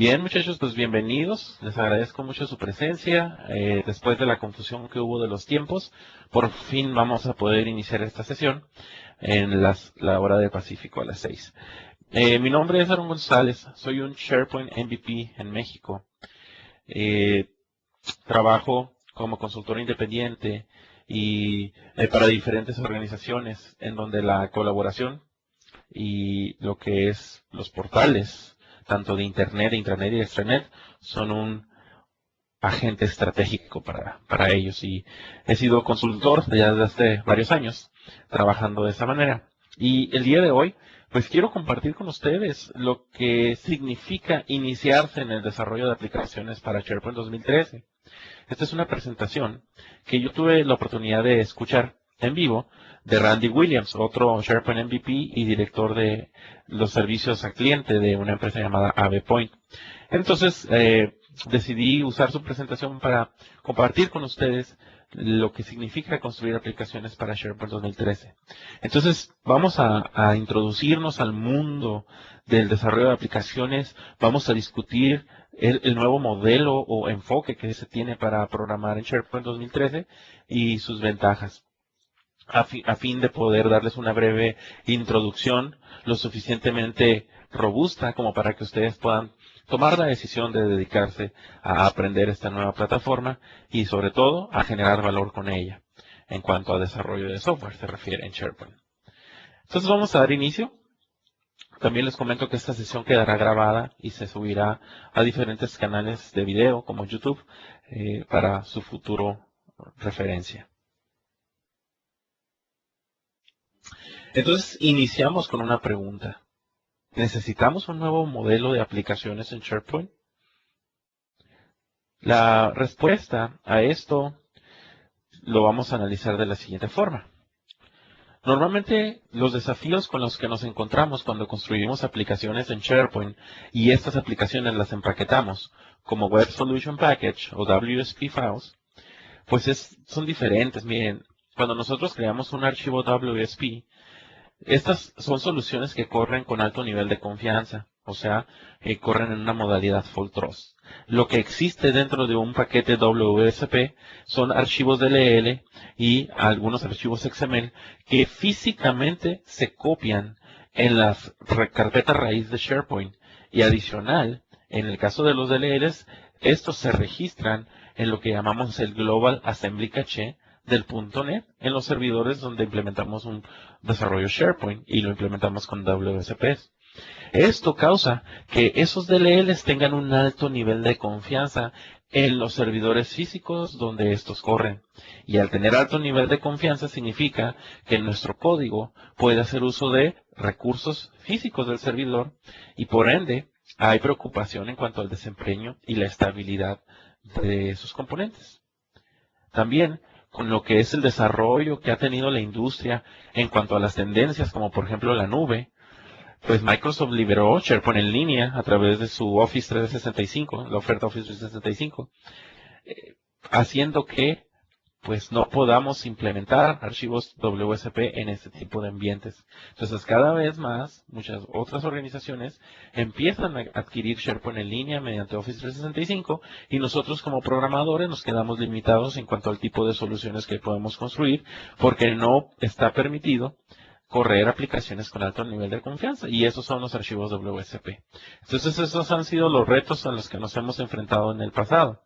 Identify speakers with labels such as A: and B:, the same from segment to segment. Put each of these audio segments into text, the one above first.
A: Bien, muchachos, pues bienvenidos. Les agradezco mucho su presencia. Después de la confusión que hubo de los tiempos, por fin vamos a poder iniciar esta sesión en la hora de Pacífico a las 6. Mi nombre es Aaron González. Soy un SharePoint MVP en México. Trabajo como consultor independiente y para diferentes organizaciones en donde la colaboración y lo que es los portales, tanto de Internet, intranet y extranet, son un agente estratégico para ellos. Y he sido consultor ya desde hace varios años, trabajando de esa manera. Y el día de hoy, pues quiero compartir con ustedes lo que significa iniciarse en el desarrollo de aplicaciones para SharePoint 2013. Esta es una presentación que yo tuve la oportunidad de escuchar en vivo de Randy Williams, otro SharePoint MVP y director de los servicios al cliente de una empresa llamada AvePoint. Entonces, decidí usar su presentación para compartir con ustedes lo que significa construir aplicaciones para SharePoint 2013. Entonces, vamos a introducirnos al mundo del desarrollo de aplicaciones, vamos a discutir el nuevo modelo o enfoque que se tiene para programar en SharePoint 2013 y sus ventajas, a fin de poder darles una breve introducción lo suficientemente robusta como para que ustedes puedan tomar la decisión de dedicarse a aprender esta nueva plataforma y sobre todo a generar valor con ella en cuanto a desarrollo de software se refiere en SharePoint. Entonces vamos a dar inicio. También les comento que esta sesión quedará grabada y se subirá a diferentes canales de video como YouTube para su futuro referencia. Entonces iniciamos con una pregunta. ¿Necesitamos un nuevo modelo de aplicaciones en SharePoint? La respuesta a esto lo vamos a analizar de la siguiente forma. Normalmente los desafíos con los que nos encontramos cuando construimos aplicaciones en SharePoint y estas aplicaciones las empaquetamos como Web Solution Package o WSP Files, pues son diferentes. Miren, cuando nosotros creamos un archivo WSP, estas son soluciones que corren con alto nivel de confianza, o sea, corren en una modalidad Full Trust. Lo que existe dentro de un paquete WSP son archivos DLL y algunos archivos XML que físicamente se copian en las carpetas raíz de SharePoint. Y adicional, en el caso de los DLLs, estos se registran en lo que llamamos el Global Assembly Cache del .NET en los servidores donde implementamos un desarrollo SharePoint y lo implementamos con WSPs. Esto causa que esos DLLs tengan un alto nivel de confianza en los servidores físicos donde estos corren. Y al tener alto nivel de confianza significa que nuestro código puede hacer uso de recursos físicos del servidor y por ende hay preocupación en cuanto al desempeño y la estabilidad de sus componentes. También con lo que es el desarrollo que ha tenido la industria en cuanto a las tendencias, como por ejemplo la nube, pues Microsoft liberó SharePoint en línea a través de su Office 365, la oferta Office 365, haciendo que pues no podamos implementar archivos WSP en este tipo de ambientes. Entonces, cada vez más, muchas otras organizaciones empiezan a adquirir SharePoint en línea mediante Office 365 y nosotros como programadores nos quedamos limitados en cuanto al tipo de soluciones que podemos construir porque no está permitido correr aplicaciones con alto nivel de confianza y esos son los archivos WSP. Entonces, esos han sido los retos a los que nos hemos enfrentado en el pasado.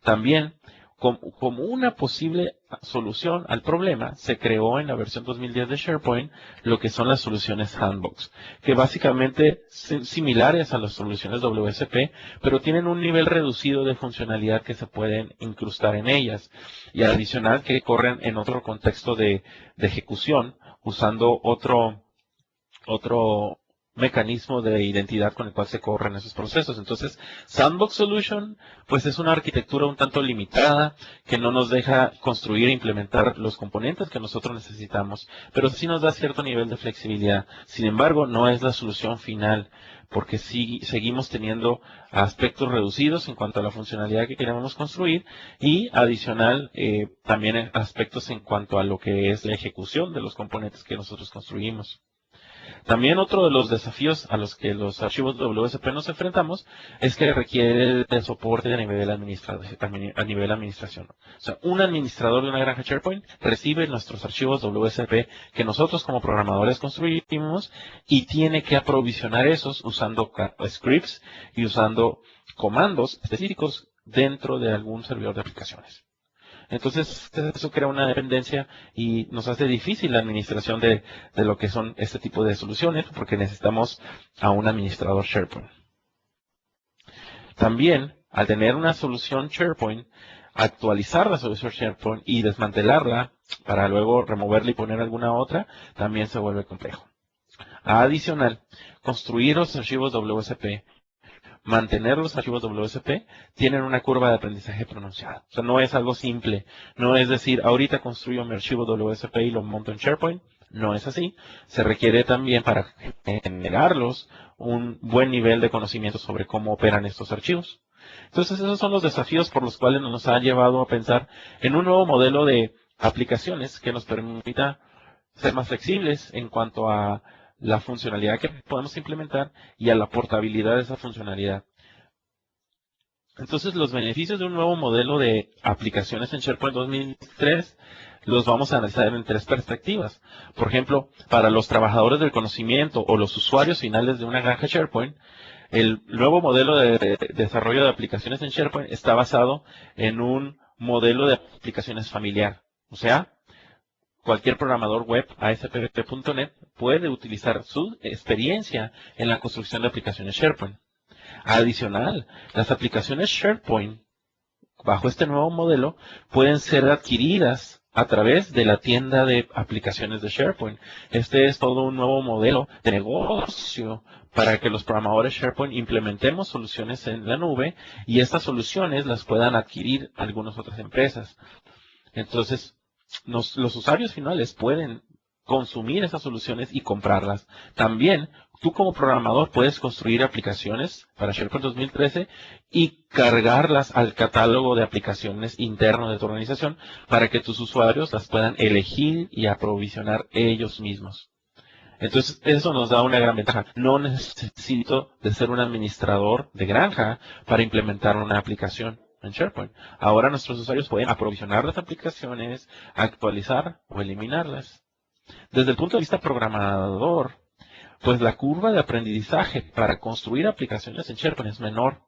A: También, como una posible solución al problema, se creó en la versión 2010 de SharePoint lo que son las soluciones Sandbox, que básicamente son similares a las soluciones WSP, pero tienen un nivel reducido de funcionalidad que se pueden incrustar en ellas, y adicional que corren en otro contexto de ejecución, usando otro mecanismo de identidad con el cual se corren esos procesos. Entonces, Sandbox Solution, pues es una arquitectura un tanto limitada que no nos deja construir e implementar los componentes que nosotros necesitamos, pero sí nos da cierto nivel de flexibilidad. Sin embargo, no es la solución final, porque sí seguimos teniendo aspectos reducidos en cuanto a la funcionalidad que queremos construir y adicional también aspectos en cuanto a lo que es la ejecución de los componentes que nosotros construimos. También otro de los desafíos a los que los archivos WSP nos enfrentamos es que requiere de soporte a nivel administración. O sea, un administrador de una granja SharePoint recibe nuestros archivos WSP que nosotros como programadores construimos y tiene que aprovisionar esos usando scripts y usando comandos específicos dentro de algún servidor de aplicaciones. Entonces, eso crea una dependencia y nos hace difícil la administración de lo que son este tipo de soluciones, porque necesitamos a un administrador SharePoint. También, al tener una solución SharePoint, actualizar la solución SharePoint y desmantelarla para luego removerla y poner alguna otra, también se vuelve complejo. Adicional, construir los archivos WSP, mantener los archivos WSP, tienen una curva de aprendizaje pronunciada. O sea, no es algo simple. No es decir, ahorita construyo mi archivo WSP y lo monto en SharePoint. No es así. Se requiere también para generarlos un buen nivel de conocimiento sobre cómo operan estos archivos. Entonces, esos son los desafíos por los cuales nos ha llevado a pensar en un nuevo modelo de aplicaciones que nos permita ser más flexibles en cuanto a la funcionalidad que podemos implementar y a la portabilidad de esa funcionalidad. Entonces, los beneficios de un nuevo modelo de aplicaciones en SharePoint 2003 los vamos a analizar en 3 perspectivas. Por ejemplo, para los trabajadores del conocimiento o los usuarios finales de una granja SharePoint, el nuevo modelo de desarrollo de aplicaciones en SharePoint está basado en un modelo de aplicaciones familiar. O sea, cualquier programador web ASP.NET puede utilizar su experiencia en la construcción de aplicaciones SharePoint. Adicional, las aplicaciones SharePoint, bajo este nuevo modelo, pueden ser adquiridas a través de la tienda de aplicaciones de SharePoint. Este es todo un nuevo modelo de negocio para que los programadores SharePoint implementemos soluciones en la nube y estas soluciones las puedan adquirir algunas otras empresas. Entonces, los usuarios finales pueden consumir esas soluciones y comprarlas. También, tú como programador puedes construir aplicaciones para SharePoint 2013 y cargarlas al catálogo de aplicaciones interno de tu organización para que tus usuarios las puedan elegir y aprovisionar ellos mismos. Entonces, eso nos da una gran ventaja. No necesito de ser un administrador de granja para implementar una aplicación en SharePoint. Ahora nuestros usuarios pueden aprovisionar las aplicaciones, actualizar o eliminarlas. Desde el punto de vista programador, pues la curva de aprendizaje para construir aplicaciones en SharePoint es menor,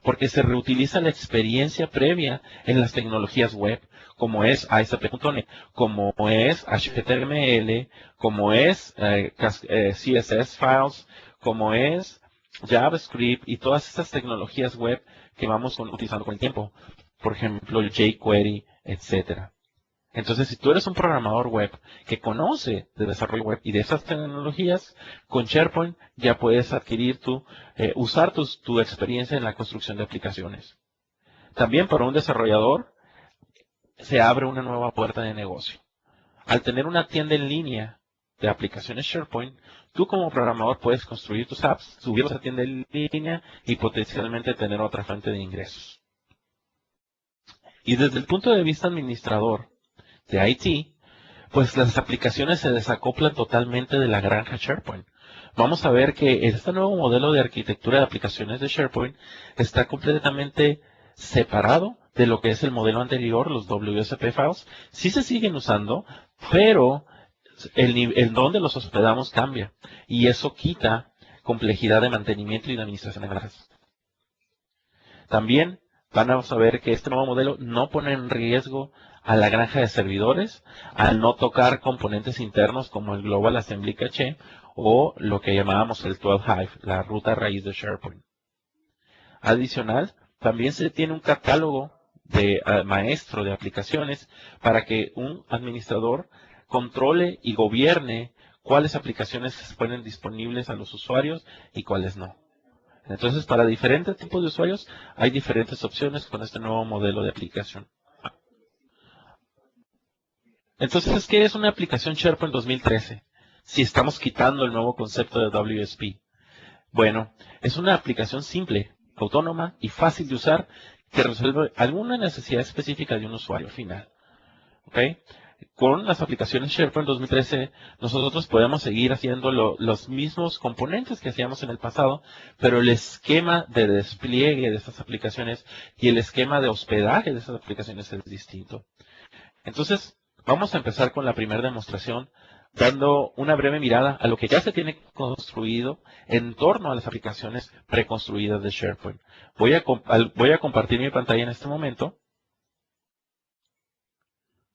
A: porque se reutiliza la experiencia previa en las tecnologías web, como es ASP.NET, como es HTML, como es CSS files, como es JavaScript y todas estas tecnologías web que vamos utilizando con el tiempo. Por ejemplo, el jQuery, etcétera. Entonces, si tú eres un programador web que conoce de desarrollo web y de esas tecnologías, con SharePoint ya puedes adquirir usar tu experiencia en la construcción de aplicaciones. También para un desarrollador se abre una nueva puerta de negocio. Al tener una tienda en línea de aplicaciones SharePoint, tú como programador puedes construir tus apps, subirlos a tienda en línea y potencialmente tener otra fuente de ingresos. Y desde el punto de vista administrador, de IT, pues las aplicaciones se desacoplan totalmente de la granja SharePoint. Vamos a ver que este nuevo modelo de arquitectura de aplicaciones de SharePoint está completamente separado de lo que es el modelo anterior, los WSP files. Sí se siguen usando, pero el donde los hospedamos cambia. Y eso quita complejidad de mantenimiento y de administración de granjas. También van a saber que este nuevo modelo no pone en riesgo a la granja de servidores al no tocar componentes internos como el Global Assembly Cache o lo que llamábamos el 12 Hive, la ruta raíz de SharePoint. Adicional, también se tiene un catálogo de maestro de aplicaciones para que un administrador controle y gobierne cuáles aplicaciones se ponen disponibles a los usuarios y cuáles no. Entonces, para diferentes tipos de usuarios, hay diferentes opciones con este nuevo modelo de aplicación. Entonces, ¿qué es una aplicación SharePoint 2013? Si estamos quitando el nuevo concepto de WSP. Bueno, es una aplicación simple, autónoma y fácil de usar que resuelve alguna necesidad específica de un usuario final. ¿Okay? con las aplicaciones SharePoint 2013, nosotros podemos seguir haciendo los mismos componentes que hacíamos en el pasado, pero el esquema de despliegue de esas aplicaciones y el esquema de hospedaje de esas aplicaciones es distinto. Entonces, vamos a empezar con la primera demostración, dando una breve mirada a lo que ya se tiene construido en torno a las aplicaciones preconstruidas de SharePoint. Voy a compartir mi pantalla en este momento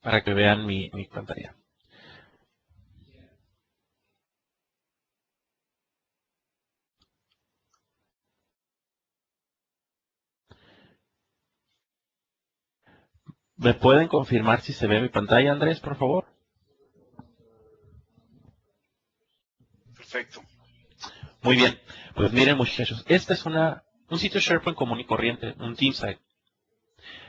A: para que vean mi pantalla. ¿Me pueden confirmar si se ve mi pantalla, Andrés, por favor?
B: Perfecto.
A: Muy bien. Pues miren, muchachos, este es un sitio SharePoint común y corriente, un team site.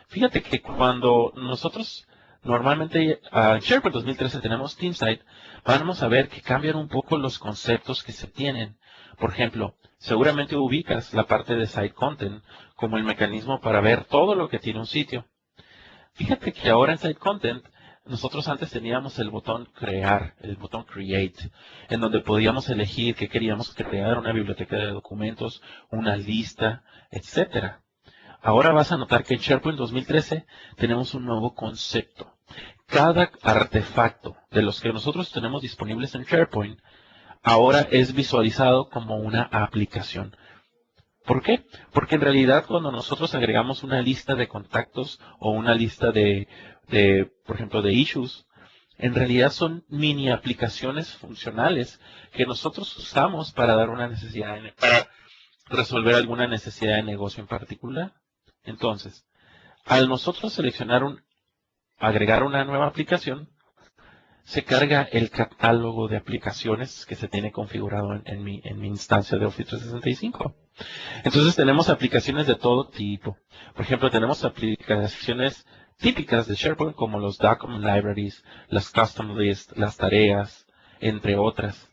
A: Fíjate que cuando nosotros normalmente en SharePoint 2013 tenemos team site, vamos a ver que cambian un poco los conceptos que se tienen. Por ejemplo, seguramente ubicas la parte de site content como el mecanismo para ver todo lo que tiene un sitio. Fíjate que ahora en Site Content, nosotros antes teníamos el botón crear, el botón create, en donde podíamos elegir que queríamos crear una biblioteca de documentos, una lista, etcétera. Ahora vas a notar que en SharePoint 2013 tenemos un nuevo concepto. Cada artefacto de los que nosotros tenemos disponibles en SharePoint ahora es visualizado como una aplicación. ¿Por qué? Porque en realidad cuando nosotros agregamos una lista de contactos o una lista por ejemplo, de issues, en realidad son mini aplicaciones funcionales que nosotros usamos para dar una necesidad, para resolver alguna necesidad de negocio en particular. Entonces, al nosotros agregar una nueva aplicación, se carga el catálogo de aplicaciones que se tiene configurado en mi instancia de Office 365. Entonces tenemos aplicaciones de todo tipo. Por ejemplo, tenemos aplicaciones típicas de SharePoint como los Document Libraries, las Custom Lists, las tareas, entre otras.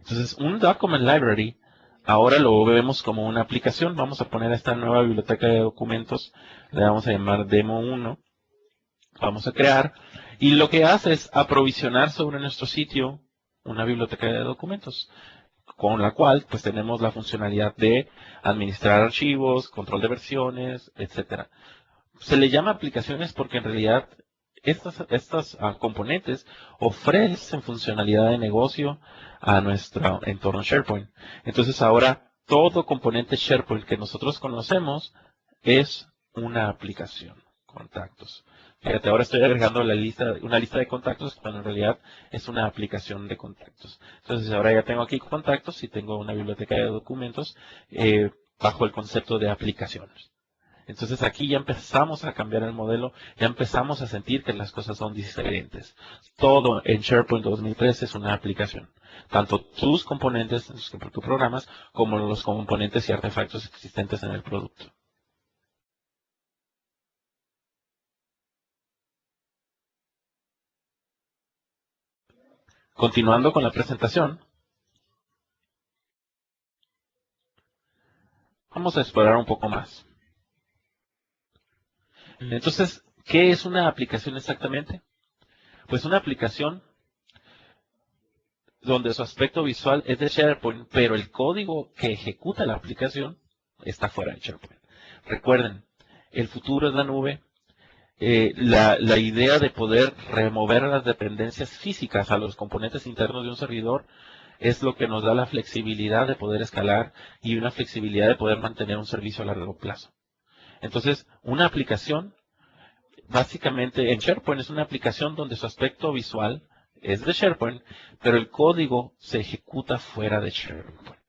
A: Entonces, un Document Library ahora lo vemos como una aplicación. Vamos a poner esta nueva biblioteca de documentos, le vamos a llamar Demo 1. Vamos a crear. Y lo que hace es aprovisionar sobre nuestro sitio una biblioteca de documentos, con la cual pues tenemos la funcionalidad de administrar archivos, control de versiones, etcétera. Se le llama aplicaciones porque en realidad estas componentes ofrecen funcionalidad de negocio a nuestro entorno SharePoint. Entonces ahora todo componente SharePoint que nosotros conocemos es una aplicación. Contactos. Fíjate, ahora estoy agregando una lista de contactos cuando en realidad es una aplicación de contactos. Entonces ahora ya tengo aquí contactos y tengo una biblioteca de documentos bajo el concepto de aplicaciones. Entonces aquí ya empezamos a cambiar el modelo, ya empezamos a sentir que las cosas son diferentes. Todo en SharePoint 2013 es una aplicación. Tanto tus componentes, tus programas, como los componentes y artefactos existentes en el producto. Continuando con la presentación, vamos a explorar un poco más. Entonces, ¿qué es una aplicación exactamente? Pues una aplicación donde su aspecto visual es de SharePoint, pero el código que ejecuta la aplicación está fuera de SharePoint. Recuerden, el futuro es la nube. La idea de poder remover las dependencias físicas a los componentes internos de un servidor es lo que nos da la flexibilidad de poder escalar y una flexibilidad de poder mantener un servicio a largo plazo. Entonces, una aplicación, básicamente en SharePoint es una aplicación donde su aspecto visual es de SharePoint, pero el código se ejecuta fuera de SharePoint.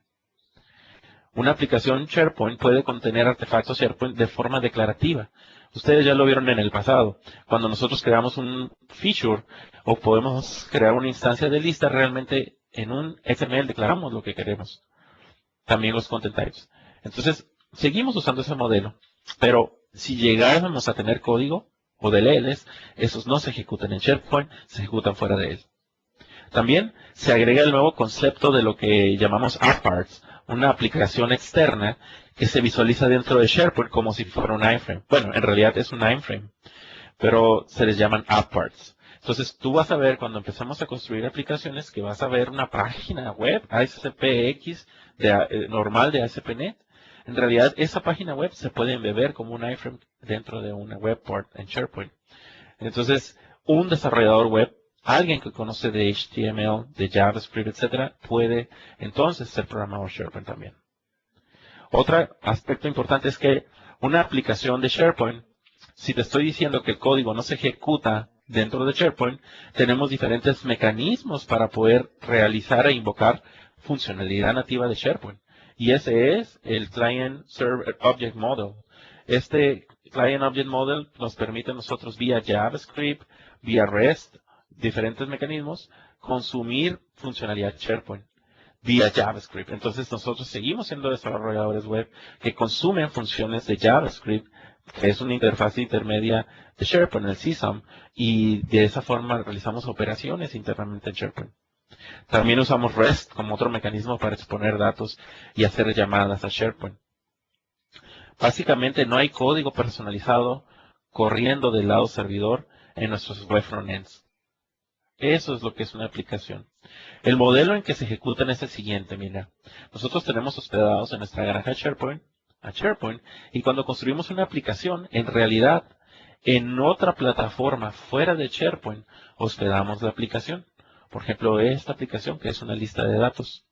A: Una aplicación SharePoint puede contener artefactos SharePoint de forma declarativa. Ustedes ya lo vieron en el pasado. Cuando nosotros creamos un feature o podemos crear una instancia de lista, realmente en un XML declaramos lo que queremos. También los content types. Entonces, seguimos usando ese modelo. Pero si llegáramos a tener código o DLLs, esos no se ejecutan en SharePoint, se ejecutan fuera de él. También se agrega el nuevo concepto de lo que llamamos app parts, una aplicación externa que se visualiza dentro de SharePoint como si fuera un iframe. Bueno, en realidad es un iframe, pero se les llaman app parts. Entonces, tú vas a ver cuando empezamos a construir aplicaciones que vas a ver una página web ASPX normal de ASP.NET. En realidad, esa página web se puede embeber como un iframe dentro de una web port en SharePoint. Entonces, un desarrollador web, alguien que conoce de HTML, de JavaScript, etcétera, puede entonces ser programador SharePoint también. Otro aspecto importante es que una aplicación de SharePoint, si te estoy diciendo que el código no se ejecuta dentro de SharePoint, tenemos diferentes mecanismos para poder realizar e invocar funcionalidad nativa de SharePoint. Y ese es el Client Server Object Model. Este Client Object Model nos permite a nosotros vía JavaScript, vía REST, diferentes mecanismos, consumir funcionalidad SharePoint vía JavaScript. Entonces nosotros seguimos siendo desarrolladores web que consumen funciones de JavaScript, que es una interfaz intermedia de SharePoint, el CSAM, y de esa forma realizamos operaciones internamente en SharePoint. También usamos REST como otro mecanismo para exponer datos y hacer llamadas a SharePoint. Básicamente no hay código personalizado corriendo del lado servidor en nuestros web frontends. Eso es lo que es una aplicación. El modelo en que se ejecutan es el siguiente, mira. Nosotros tenemos hospedados en nuestra granja SharePoint, y cuando construimos una aplicación, en realidad, en otra plataforma fuera de SharePoint, hospedamos la aplicación. Por ejemplo, esta aplicación que es una lista de datos.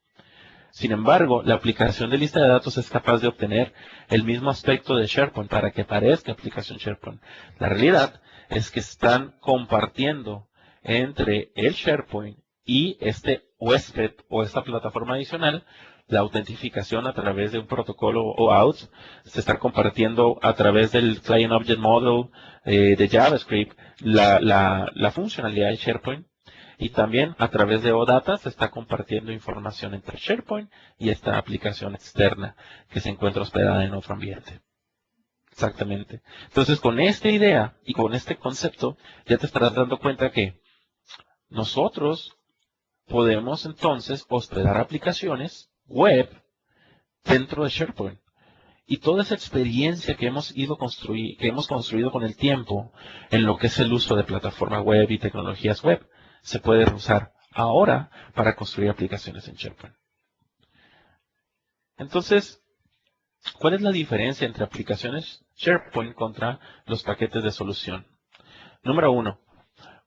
A: Sin embargo, la aplicación de lista de datos es capaz de obtener el mismo aspecto de SharePoint para que parezca aplicación SharePoint. La realidad es que están compartiendo entre el SharePoint y este huésped o esta plataforma adicional la autentificación a través de un protocolo OAuth. Se está compartiendo a través del Client Object Model de JavaScript la funcionalidad de SharePoint. Y también a través de OData se está compartiendo información entre SharePoint y esta aplicación externa que se encuentra hospedada en otro ambiente. Exactamente. Entonces, con esta idea y con este concepto, ya te estarás dando cuenta que nosotros podemos entonces hospedar aplicaciones web dentro de SharePoint. Y toda esa experiencia que hemos construido con el tiempo en lo que es el uso de plataforma web y tecnologías web, se puede usar ahora para construir aplicaciones en SharePoint. Entonces, ¿cuál es la diferencia entre aplicaciones SharePoint contra los paquetes de solución? Número 1,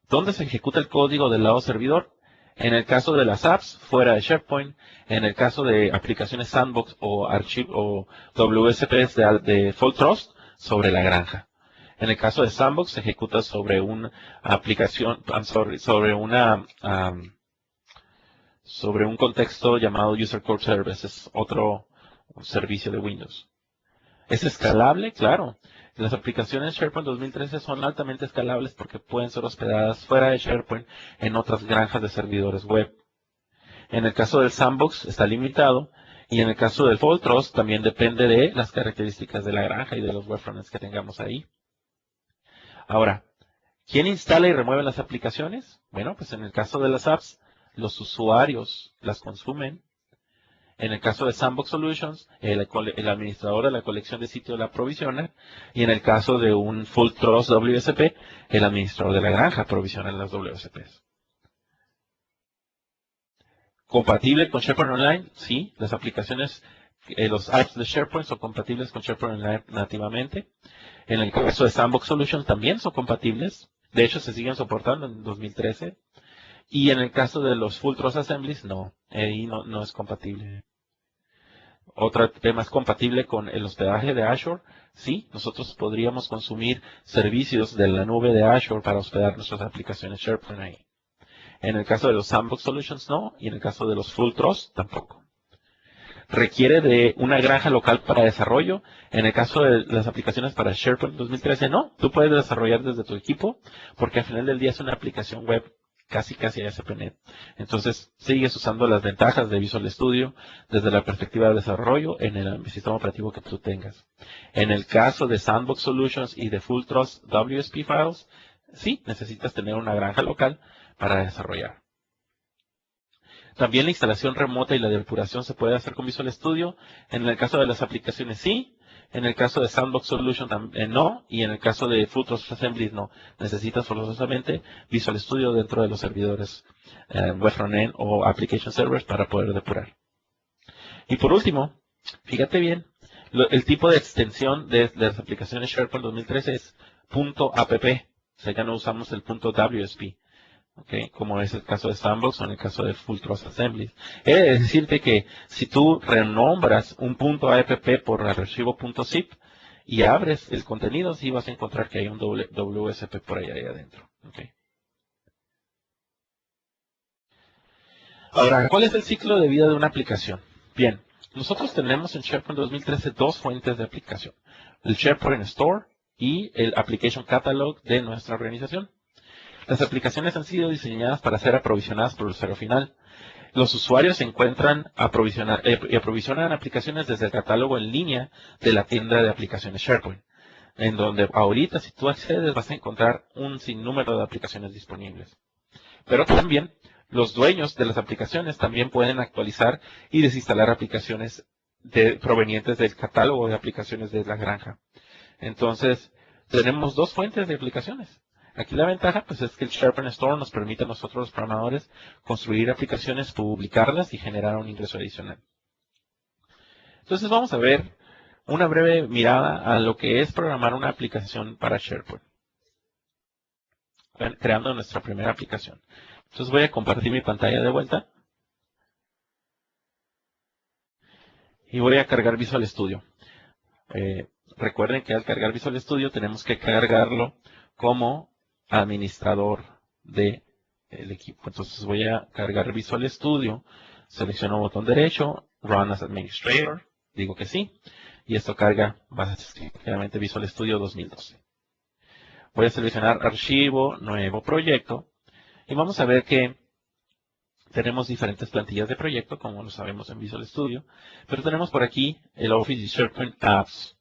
A: ¿dónde se ejecuta el código del lado servidor? En el caso de las apps, fuera de SharePoint. En el caso de aplicaciones Sandbox o WSPs de Full Trust, sobre la granja. En el caso de Sandbox, se ejecuta sobre una aplicación, sobre un contexto llamado User Core Service. Es otro servicio de Windows. ¿Es escalable? Claro. Las aplicaciones SharePoint 2013 son altamente escalables porque pueden ser hospedadas fuera de SharePoint en otras granjas de servidores web. En el caso del Sandbox está limitado y en el caso del Full Trust también depende de las características de la granja y de los web frontends que tengamos ahí. Ahora, ¿quién instala y remueve las aplicaciones? Bueno, pues en el caso de las apps, los usuarios las consumen. En el caso de Sandbox Solutions, el administrador de la colección de sitio la provisiona. Y en el caso de un Full Trust WSP, el administrador de la granja provisiona las WSPs. ¿Compatible con SharePoint Online? Sí, las aplicaciones, los apps de SharePoint son compatibles con SharePoint Online nativamente. En el caso de Sandbox Solutions también son compatibles. De hecho, se siguen soportando en 2013. Y en el caso de los Full Trust Assemblies, no. Ahí no es compatible. Otro tema es compatible con el hospedaje de Azure. Sí, nosotros podríamos consumir servicios de la nube de Azure para hospedar nuestras aplicaciones SharePoint ahí. En el caso de los Sandbox Solutions, no. Y en el caso de los Full Trust, tampoco. Requiere de una granja local para desarrollo. En el caso de las aplicaciones para SharePoint 2013, no. Tú puedes desarrollar desde tu equipo porque al final del día es una aplicación web casi ASP.NET. Entonces, sigues usando las ventajas de Visual Studio desde la perspectiva de desarrollo en el sistema operativo que tú tengas. En el caso de Sandbox Solutions y de Full Trust WSP Files, sí, necesitas tener una granja local para desarrollar. También la instalación remota y la depuración se puede hacer con Visual Studio. En el caso de las aplicaciones, sí. En el caso de Sandbox Solution no, y en el caso de Full Trust Assembly no. Necesitas forzosamente Visual Studio dentro de los servidores web frontend o application servers para poder depurar. Y por último, fíjate bien, el tipo de extensión de las aplicaciones SharePoint 2013 es .app, o sea, ya no usamos el .WSP. Okay, como es el caso de Sandbox o en el caso de Full Trust Assembly. Es decirte que si tú renombras un .app por el archivo .zip y abres el contenido, sí vas a encontrar que hay un WSP por ahí adentro. Okay. Ahora, ¿cuál es el ciclo de vida de una aplicación? Bien, nosotros tenemos en SharePoint 2013 dos fuentes de aplicación. El SharePoint Store y el Application Catalog de nuestra organización. Las aplicaciones han sido diseñadas para ser aprovisionadas por el usuario final. Los usuarios se encuentran y aprovisionan aplicaciones desde el catálogo en línea de la tienda de aplicaciones SharePoint, en donde ahorita si tú accedes vas a encontrar un sinnúmero de aplicaciones disponibles. Pero también los dueños de las aplicaciones también pueden actualizar y desinstalar aplicaciones provenientes del catálogo de aplicaciones de la granja. Entonces, tenemos dos fuentes de aplicaciones. Aquí la ventaja pues, es que el SharePoint Store nos permite a nosotros los programadores construir aplicaciones, publicarlas y generar un ingreso adicional. Entonces vamos a ver una breve mirada a lo que es programar una aplicación para SharePoint, creando nuestra primera aplicación. Entonces voy a compartir mi pantalla de vuelta y voy a cargar Visual Studio. Recuerden que al cargar Visual Studio tenemos que cargarlo como administrador del equipo. Entonces voy a cargar Visual Studio, selecciono botón derecho, Run as Administrator, digo que sí, y esto carga básicamente Visual Studio 2012. Voy a seleccionar Archivo, Nuevo Proyecto, y vamos a ver que tenemos diferentes plantillas de proyecto, como lo sabemos en Visual Studio, pero tenemos por aquí el Office y SharePoint Apps.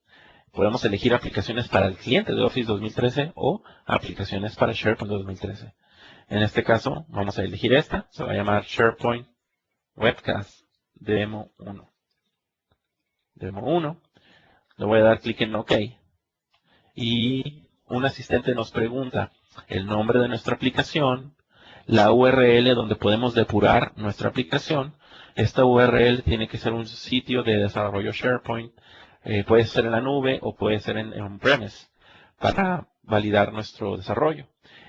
A: Podemos elegir aplicaciones para el cliente de Office 2013 o aplicaciones para SharePoint 2013. En este caso, vamos a elegir esta. Se va a llamar SharePoint Webcast Demo 1. Demo 1. Le voy a dar clic en OK. Y un asistente nos pregunta el nombre de nuestra aplicación, la URL donde podemos depurar nuestra aplicación. Esta URL tiene que ser un sitio de desarrollo SharePoint. Puede ser en la nube o puede ser en on-premise para validar nuestro desarrollo.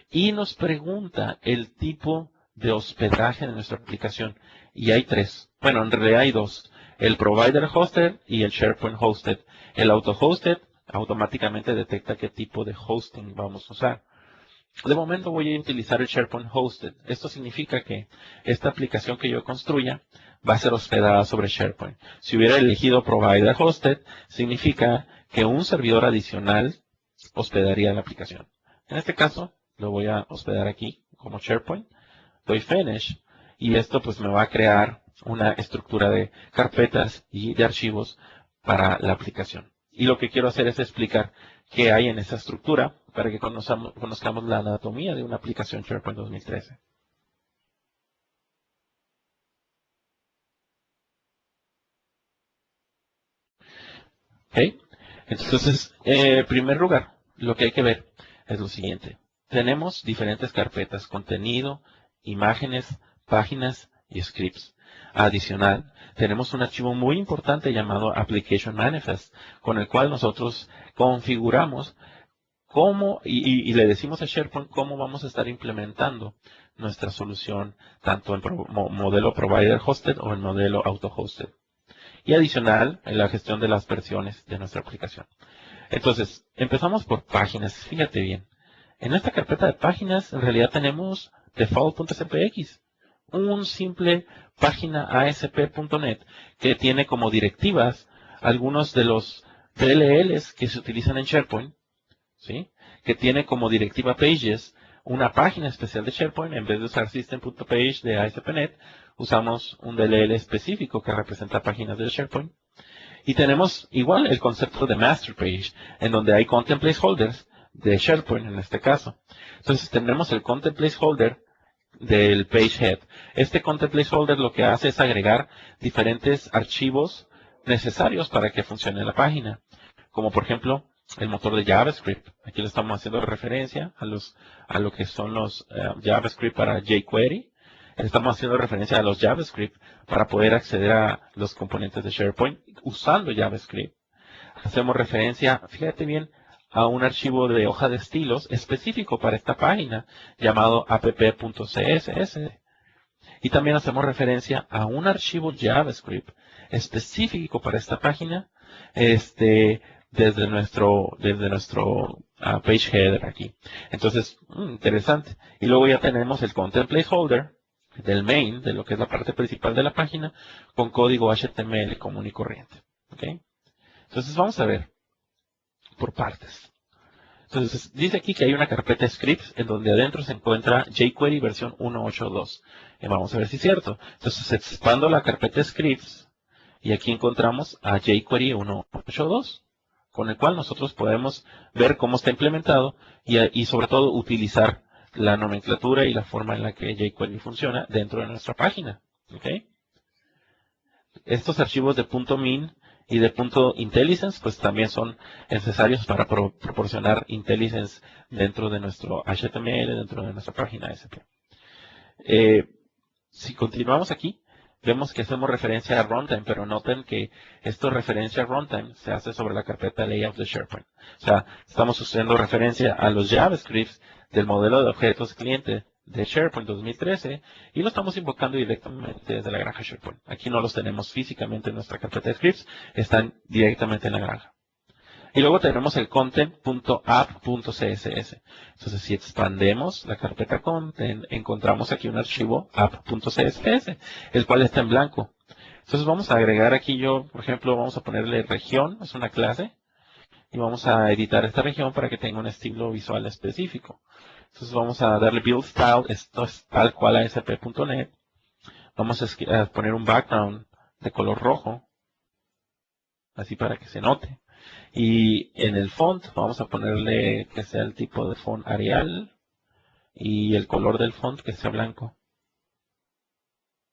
A: Y nos pregunta el tipo de hospedaje de nuestra aplicación. Y hay tres. Bueno, en realidad hay dos. El Provider Hosted y el SharePoint Hosted. El Auto Hosted automáticamente detecta qué tipo de hosting vamos a usar. De momento voy a utilizar el SharePoint Hosted. Esto significa que esta aplicación que yo construya va a ser hospedada sobre SharePoint. Si hubiera elegido Provider Hosted, significa que un servidor adicional hospedaría la aplicación. En este caso, lo voy a hospedar aquí como SharePoint. Doy Finish y esto pues me va a crear una estructura de carpetas y de archivos para la aplicación. Y lo que quiero hacer es explicar qué hay en esa estructura para que conozcamos la anatomía de una aplicación SharePoint 2013. ¿Ok? Entonces, en primer lugar, lo que hay que ver es lo siguiente. Tenemos diferentes carpetas, contenido, imágenes, páginas y scripts. Adicional, tenemos un archivo muy importante llamado Application Manifest, con el cual nosotros configuramos cómo, y le decimos a SharePoint cómo vamos a estar implementando nuestra solución, tanto en modelo Provider Hosted o en modelo Auto Hosted. Y adicional, en la gestión de las versiones de nuestra aplicación. Entonces, empezamos por páginas. Fíjate bien. En esta carpeta de páginas, en realidad tenemos default.cpx, un simple página ASP.NET que tiene como directivas algunos de los DLLs que se utilizan en SharePoint, ¿sí? Que tiene como directiva Pages una página especial de SharePoint. En vez de usar System.page de ASP.NET, usamos un DLL específico que representa páginas de SharePoint. Y tenemos igual el concepto de Master Page, en donde hay Content Placeholders de SharePoint en este caso. Entonces tenemos el Content Placeholder del Page Head. Este Content Placeholder lo que hace es agregar diferentes archivos necesarios para que funcione la página. como por ejemplo el motor de JavaScript. Aquí le estamos haciendo referencia a lo que son los JavaScript para jQuery. Estamos haciendo referencia a los JavaScript para poder acceder a los componentes de SharePoint usando JavaScript. Hacemos referencia, fíjate bien, a un archivo de hoja de estilos específico para esta página llamado app.css. Y también hacemos referencia a un archivo JavaScript específico para esta página desde nuestro page header aquí. Entonces, interesante. Y luego ya tenemos el content placeholder del main, de lo que es la parte principal de la página, con código HTML común y corriente. ¿Okay? Entonces vamos a ver por partes. Entonces dice aquí que hay una carpeta scripts en donde adentro se encuentra jQuery versión 1.8.2. Vamos a ver si es cierto. Entonces expando la carpeta scripts y aquí encontramos a jQuery 1.8.2, con el cual nosotros podemos ver cómo está implementado y sobre todo utilizar la nomenclatura y la forma en la que jQuery funciona dentro de nuestra página. ¿Okay? Estos archivos de .min y de .intelligence pues también son necesarios para proporcionar IntelliSense dentro de nuestro HTML, dentro de nuestra página ASP. Si continuamos aquí, vemos que hacemos referencia a runtime, pero noten que esto referencia a runtime se hace sobre la carpeta layout de SharePoint. O sea, estamos haciendo referencia a los JavaScripts del modelo de objetos cliente de SharePoint 2013 y lo estamos invocando directamente desde la granja SharePoint. Aquí no los tenemos físicamente en nuestra carpeta de scripts, están directamente en la granja. Y luego tenemos el content.app.css. Entonces, si expandemos la carpeta content, encontramos aquí un archivo app.css, el cual está en blanco. Entonces, vamos a agregar aquí por ejemplo, vamos a ponerle región, es una clase, y vamos a editar esta región para que tenga un estilo visual específico. Entonces, vamos a darle build style, esto es tal cual a ASP.NET. Vamos a poner un background de color rojo, así para que se note. Y en el font vamos a ponerle que sea el tipo de font Arial y el color del font que sea blanco.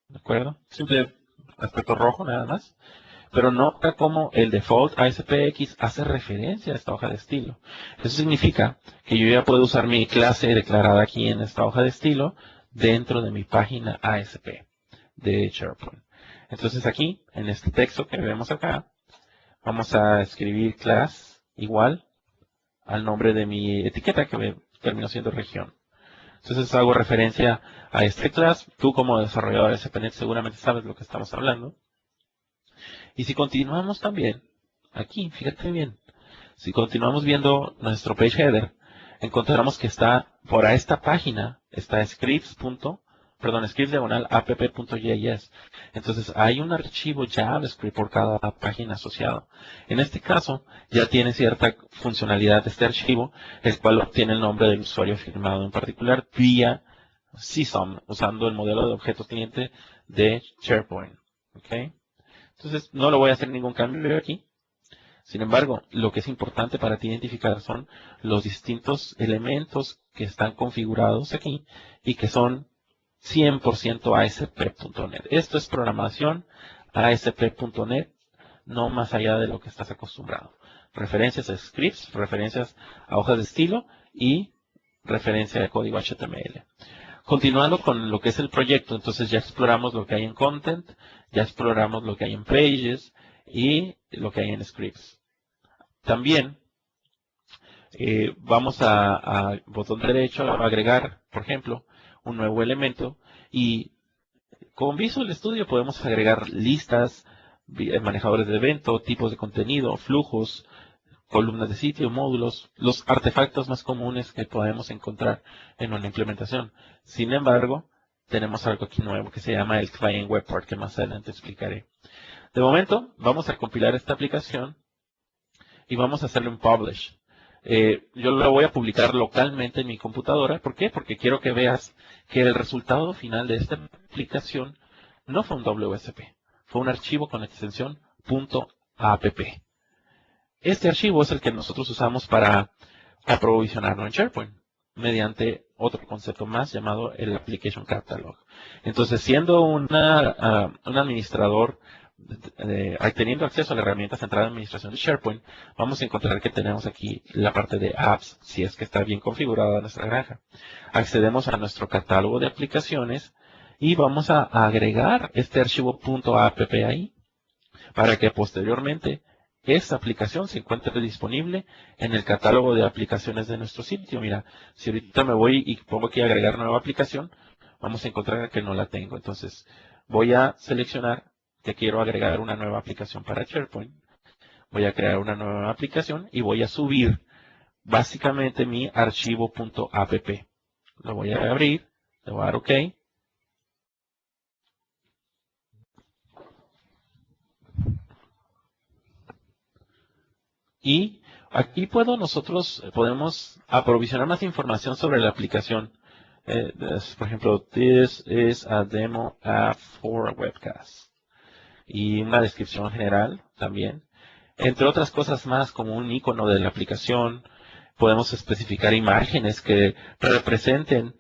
A: ¿De acuerdo? Simple aspecto rojo nada más. Pero nota cómo el default ASPX hace referencia a esta hoja de estilo. Eso significa que yo ya puedo usar mi clase declarada aquí en esta hoja de estilo dentro de mi página ASP de SharePoint. Entonces aquí, en este texto que vemos acá, vamos a escribir class igual al nombre de mi etiqueta que terminó siendo región. Entonces hago referencia a este class. Tú como desarrollador de ASP.NET seguramente sabes lo que estamos hablando. Y si continuamos también, aquí, fíjate bien, si continuamos viendo nuestro page header, encontramos que está por esta página, está scripts.app.js. Entonces hay un archivo JavaScript por cada página asociado. En este caso, ya tiene cierta funcionalidad este archivo, el cual obtiene el nombre del usuario firmado en particular vía CSOM, usando el modelo de objetos cliente de SharePoint. ¿Okay? Entonces, no lo voy a hacer ningún cambio aquí. Sin embargo, lo que es importante para ti identificar son los distintos elementos que están configurados aquí y que son 100% ASP.NET. Esto es programación ASP.NET, no más allá de lo que estás acostumbrado. Referencias a scripts, referencias a hojas de estilo y referencia a código HTML. Continuando con lo que es el proyecto, entonces ya exploramos lo que hay en content, ya exploramos lo que hay en pages y lo que hay en scripts. También vamos a botón derecho a agregar, por ejemplo, un nuevo elemento y con Visual Studio podemos agregar listas, manejadores de evento, tipos de contenido, flujos, columnas de sitio, módulos, los artefactos más comunes que podemos encontrar en una implementación. Sin embargo, tenemos algo aquí nuevo que se llama el Client Web Part, que más adelante explicaré. De momento, vamos a compilar esta aplicación y vamos a hacerle un publish. Yo lo voy a publicar localmente en mi computadora. ¿Por qué? Porque quiero que veas que el resultado final de esta aplicación no fue un WSP, fue un archivo con la extensión .app. Este archivo es el que nosotros usamos para aprovisionarlo en SharePoint mediante otro concepto más llamado el Application Catalog. Entonces, siendo un administrador teniendo acceso a la herramienta central de administración de SharePoint, vamos a encontrar que tenemos aquí la parte de apps, si es que está bien configurada nuestra granja. Accedemos a nuestro catálogo de aplicaciones y vamos a agregar este archivo .app ahí para que posteriormente esta aplicación se encuentre disponible en el catálogo de aplicaciones de nuestro sitio. Mira, si ahorita me voy y pongo aquí agregar nueva aplicación, vamos a encontrar que no la tengo. Entonces, voy a seleccionar que quiero agregar una nueva aplicación para SharePoint. Voy a crear una nueva aplicación y voy a subir básicamente mi archivo .app. Lo voy a abrir, le voy a dar OK. Y aquí podemos aprovisionar más información sobre la aplicación. Por ejemplo, this is a demo app for a webcast. Y una descripción general también. Entre otras cosas más, como un icono de la aplicación, podemos especificar imágenes que representen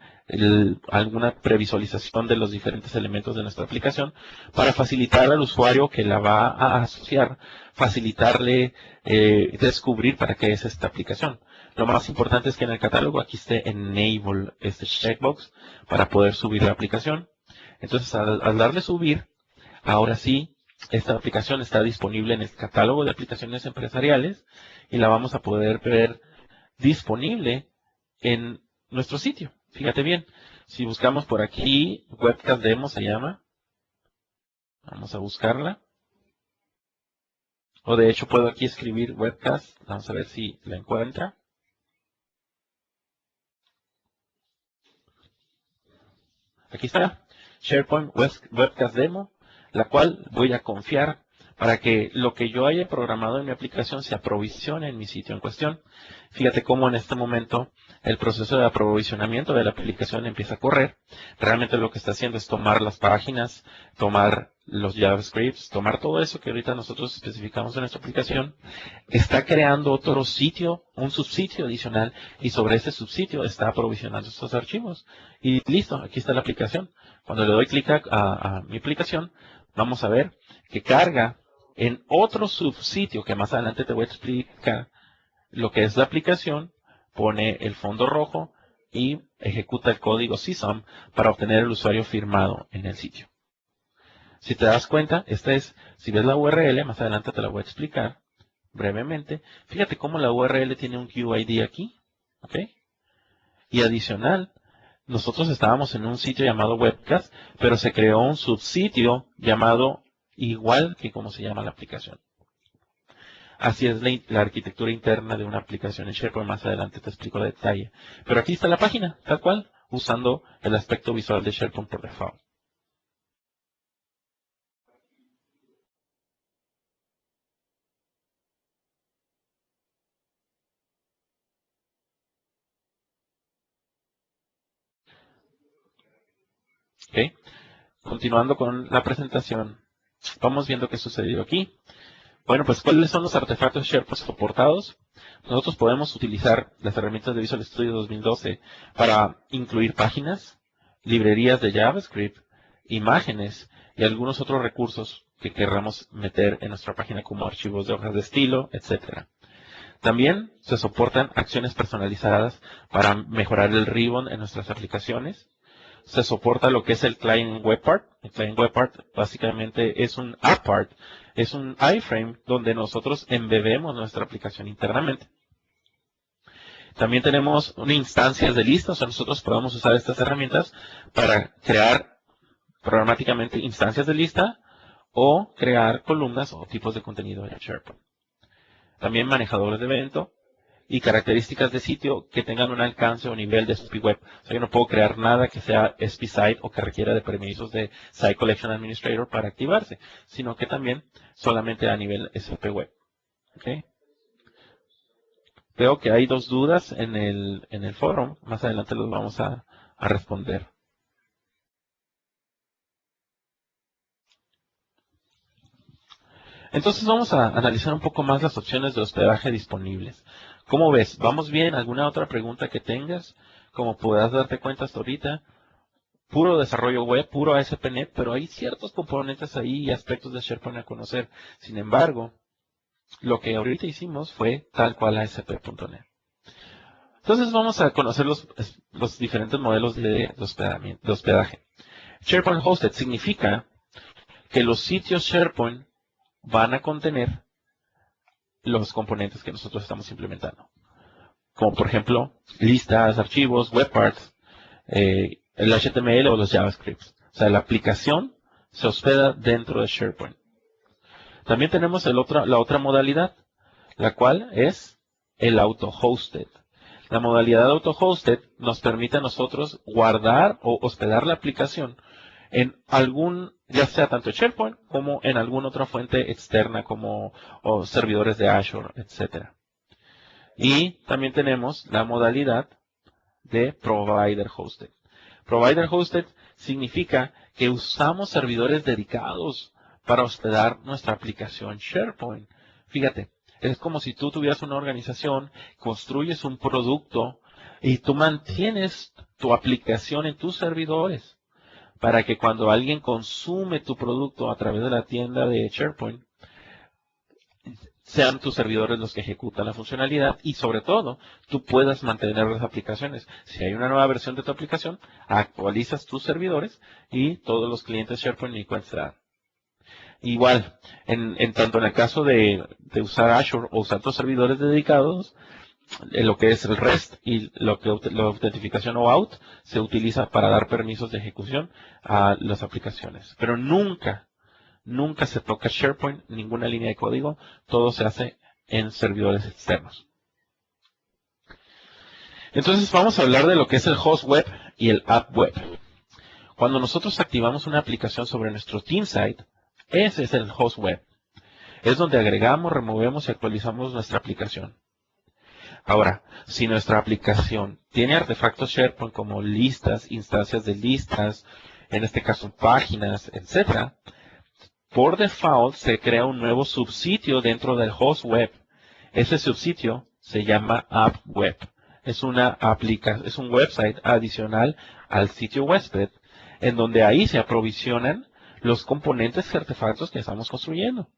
A: alguna previsualización de los diferentes elementos de nuestra aplicación para facilitar al usuario que la va a asociar, facilitarle descubrir para qué es esta aplicación. Lo más importante es que en el catálogo aquí esté enable este checkbox para poder subir la aplicación. Entonces, al darle subir, ahora sí, esta aplicación está disponible en el catálogo de aplicaciones empresariales y la vamos a poder ver disponible en nuestro sitio. Fíjate bien, si buscamos por aquí, Webcast Demo se llama. Vamos a buscarla. O de hecho puedo aquí escribir Webcast. Vamos a ver si la encuentra. Aquí está, SharePoint Webcast Demo, la cual voy a confiar para que lo que yo haya programado en mi aplicación se aprovisione en mi sitio en cuestión. Fíjate cómo en este momento el proceso de aprovisionamiento de la aplicación empieza a correr. Realmente lo que está haciendo es tomar las páginas, tomar los JavaScripts, tomar todo eso que ahorita nosotros especificamos en nuestra aplicación. Está creando otro sitio, un subsitio adicional, y sobre ese subsitio está aprovisionando estos archivos. Y listo, aquí está la aplicación. Cuando le doy clic a mi aplicación, vamos a ver que carga en otro subsitio que más adelante te voy a explicar lo que es la aplicación, pone el fondo rojo y ejecuta el código CSOM para obtener el usuario firmado en el sitio. Si te das cuenta, si ves la URL, más adelante te la voy a explicar brevemente. Fíjate cómo la URL tiene un QID aquí, ¿ok? Y adicional, nosotros estábamos en un sitio llamado Webcast, pero se creó un subsitio llamado igual que como se llama la aplicación. Así es la arquitectura interna de una aplicación en SharePoint. Más adelante te explico el detalle. Pero aquí está la página, tal cual, usando el aspecto visual de SharePoint por default. ¿Okay? Continuando con la presentación, vamos viendo qué sucedió aquí. Bueno, pues ¿cuáles son los artefactos SharePoint soportados? Nosotros podemos utilizar las herramientas de Visual Studio 2012 para incluir páginas, librerías de JavaScript, imágenes y algunos otros recursos que querramos meter en nuestra página como archivos de hojas de estilo, etc. También se soportan acciones personalizadas para mejorar el ribbon en nuestras aplicaciones. Se soporta lo que es el Client Web Part. El Client Web Part básicamente es un App Part, es un iframe donde nosotros embebemos nuestra aplicación internamente. También tenemos instancias de listas, o sea, nosotros podemos usar estas herramientas para crear programáticamente instancias de lista o crear columnas o tipos de contenido en SharePoint. También manejadores de evento y características de sitio que tengan un alcance o nivel de SP Web. O sea, yo no puedo crear nada que sea SP Site o que requiera de permisos de Site Collection Administrator para activarse, sino que también solamente a nivel SP Web. ¿Okay? Veo que hay dos dudas en el foro. Más adelante los vamos a responder. Entonces vamos a analizar un poco más las opciones de hospedaje disponibles. ¿Cómo ves? ¿Vamos bien? ¿Alguna otra pregunta que tengas? Como podrás darte cuenta hasta ahorita, puro desarrollo web, puro ASP.NET, pero hay ciertos componentes ahí y aspectos de SharePoint a conocer. Sin embargo, lo que ahorita hicimos fue tal cual ASP.NET. Entonces vamos a conocer los diferentes modelos de hospedaje. SharePoint Hosted significa que los sitios SharePoint van a contener los componentes que nosotros estamos implementando. Como por ejemplo, listas, archivos, web parts, el HTML o los JavaScripts. O sea, la aplicación se hospeda dentro de SharePoint. También tenemos la otra modalidad, la cual es el auto-hosted. La modalidad auto-hosted nos permite a nosotros guardar o hospedar la aplicación en ya sea tanto SharePoint como en alguna otra fuente externa como servidores de Azure, etc. Y también tenemos la modalidad de Provider Hosted. Provider Hosted significa que usamos servidores dedicados para hospedar nuestra aplicación SharePoint. Fíjate, es como si tú tuvieras una organización, construyes un producto y tú mantienes tu aplicación en tus servidores para que cuando alguien consume tu producto a través de la tienda de SharePoint, sean tus servidores los que ejecutan la funcionalidad y sobre todo, tú puedas mantener las aplicaciones. Si hay una nueva versión de tu aplicación, actualizas tus servidores y todos los clientes SharePoint encuentran. Igual, tanto en el caso de usar Azure o usar tus servidores dedicados, lo que es el REST y la autentificación OAuth se utiliza para dar permisos de ejecución a las aplicaciones. Pero nunca se toca SharePoint, ninguna línea de código, todo se hace en servidores externos. Entonces vamos a hablar de lo que es el host web y el app web. Cuando nosotros activamos una aplicación sobre nuestro team site, ese es el host web. Es donde agregamos, removemos y actualizamos nuestra aplicación. Ahora, si nuestra aplicación tiene artefactos SharePoint como listas, instancias de listas, en este caso páginas, etc., por default se crea un nuevo subsitio dentro del host web. Ese subsitio se llama App Web. Es un website adicional al sitio huésped, en donde ahí se aprovisionan los componentes y artefactos que estamos construyendo.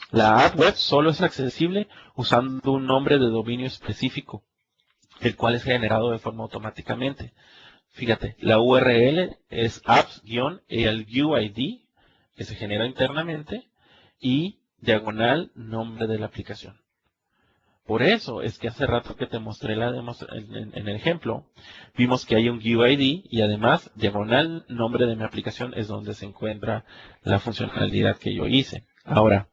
A: La App Web solo es accesible usando un nombre de dominio específico, el cual es generado de forma automáticamente. Fíjate, la URL es apps-el UID, que se genera internamente, y diagonal nombre de la aplicación. Por eso es que hace rato que te mostré en el ejemplo, vimos que hay un UID y además diagonal nombre de mi aplicación es donde se encuentra la funcionalidad que yo hice. Ahora,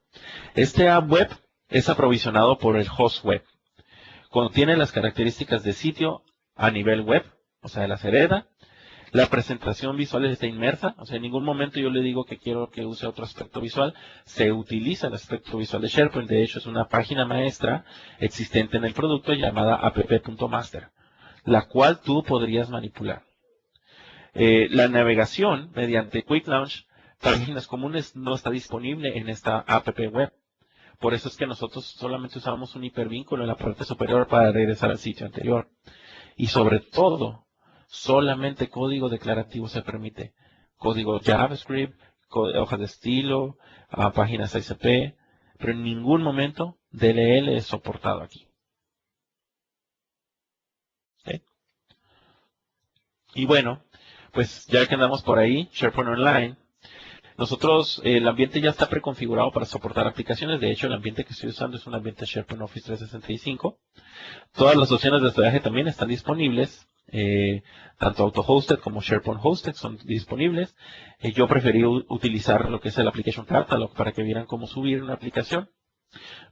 A: este app web es aprovisionado por el host web. Contiene las características de sitio a nivel web, o sea, las hereda. La presentación visual está inmersa, o sea, en ningún momento yo le digo que quiero que use otro aspecto visual. Se utiliza el aspecto visual de SharePoint. De hecho, es una página maestra existente en el producto llamada app.master, la cual tú podrías manipular. La navegación mediante Quick Launch, páginas comunes, no está disponible en esta app web. Por eso es que nosotros solamente usamos un hipervínculo en la parte superior para regresar al sitio anterior. Y sobre todo, solamente código declarativo se permite. Código JavaScript, hojas de estilo, páginas ASP, pero en ningún momento DLL es soportado aquí. ¿Okay? Y bueno, pues ya que andamos por ahí, SharePoint Online, nosotros, el ambiente ya está preconfigurado para soportar aplicaciones. De hecho, el ambiente que estoy usando es un ambiente SharePoint Office 365. Todas las opciones de hospedaje también están disponibles. Tanto auto-hosted como SharePoint Hosted son disponibles. Yo preferí utilizar lo que es el Application Catalog para que vieran cómo subir una aplicación.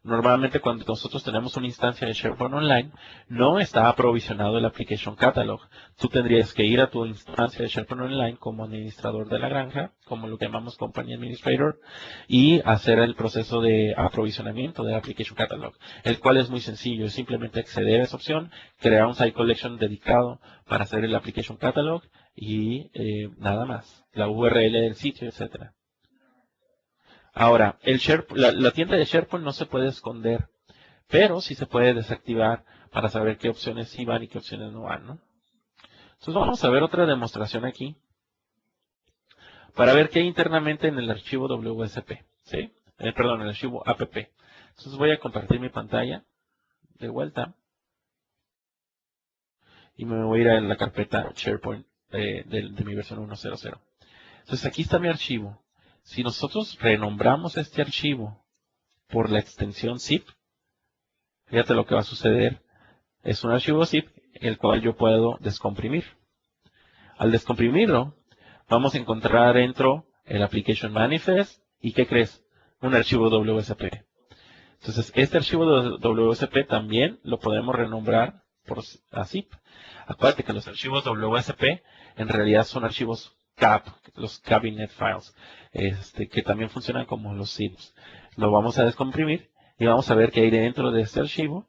A: Normalmente cuando nosotros tenemos una instancia de SharePoint Online, no está aprovisionado el Application Catalog. Tú tendrías que ir a tu instancia de SharePoint Online como administrador de la granja, como lo que llamamos Company Administrator, y hacer el proceso de aprovisionamiento del Application Catalog, el cual es muy sencillo. Es simplemente acceder a esa opción, crear un Site Collection dedicado para hacer el Application Catalog y nada más. La URL del sitio, etcétera. Ahora, la tienda de SharePoint no se puede esconder, pero sí se puede desactivar para saber qué opciones sí van y qué opciones no van, ¿no? Entonces vamos a ver otra demostración aquí para ver qué hay internamente en el archivo WSP, ¿sí? Perdón, el archivo app. Entonces voy a compartir mi pantalla de vuelta y me voy a ir a la carpeta SharePoint de mi versión 1.0.0. Entonces aquí está mi archivo. Si nosotros renombramos este archivo por la extensión zip, fíjate lo que va a suceder. Es un archivo zip el cual yo puedo descomprimir. Al descomprimirlo, vamos a encontrar dentro el Application Manifest y ¿qué crees? Un archivo WSP. Entonces, este archivo de WSP también lo podemos renombrar a zip. Acuérdate que los archivos WSP en realidad son archivos CAP, los Cabinet Files, que también funcionan como los zips. Lo vamos a descomprimir y vamos a ver que hay dentro de este archivo.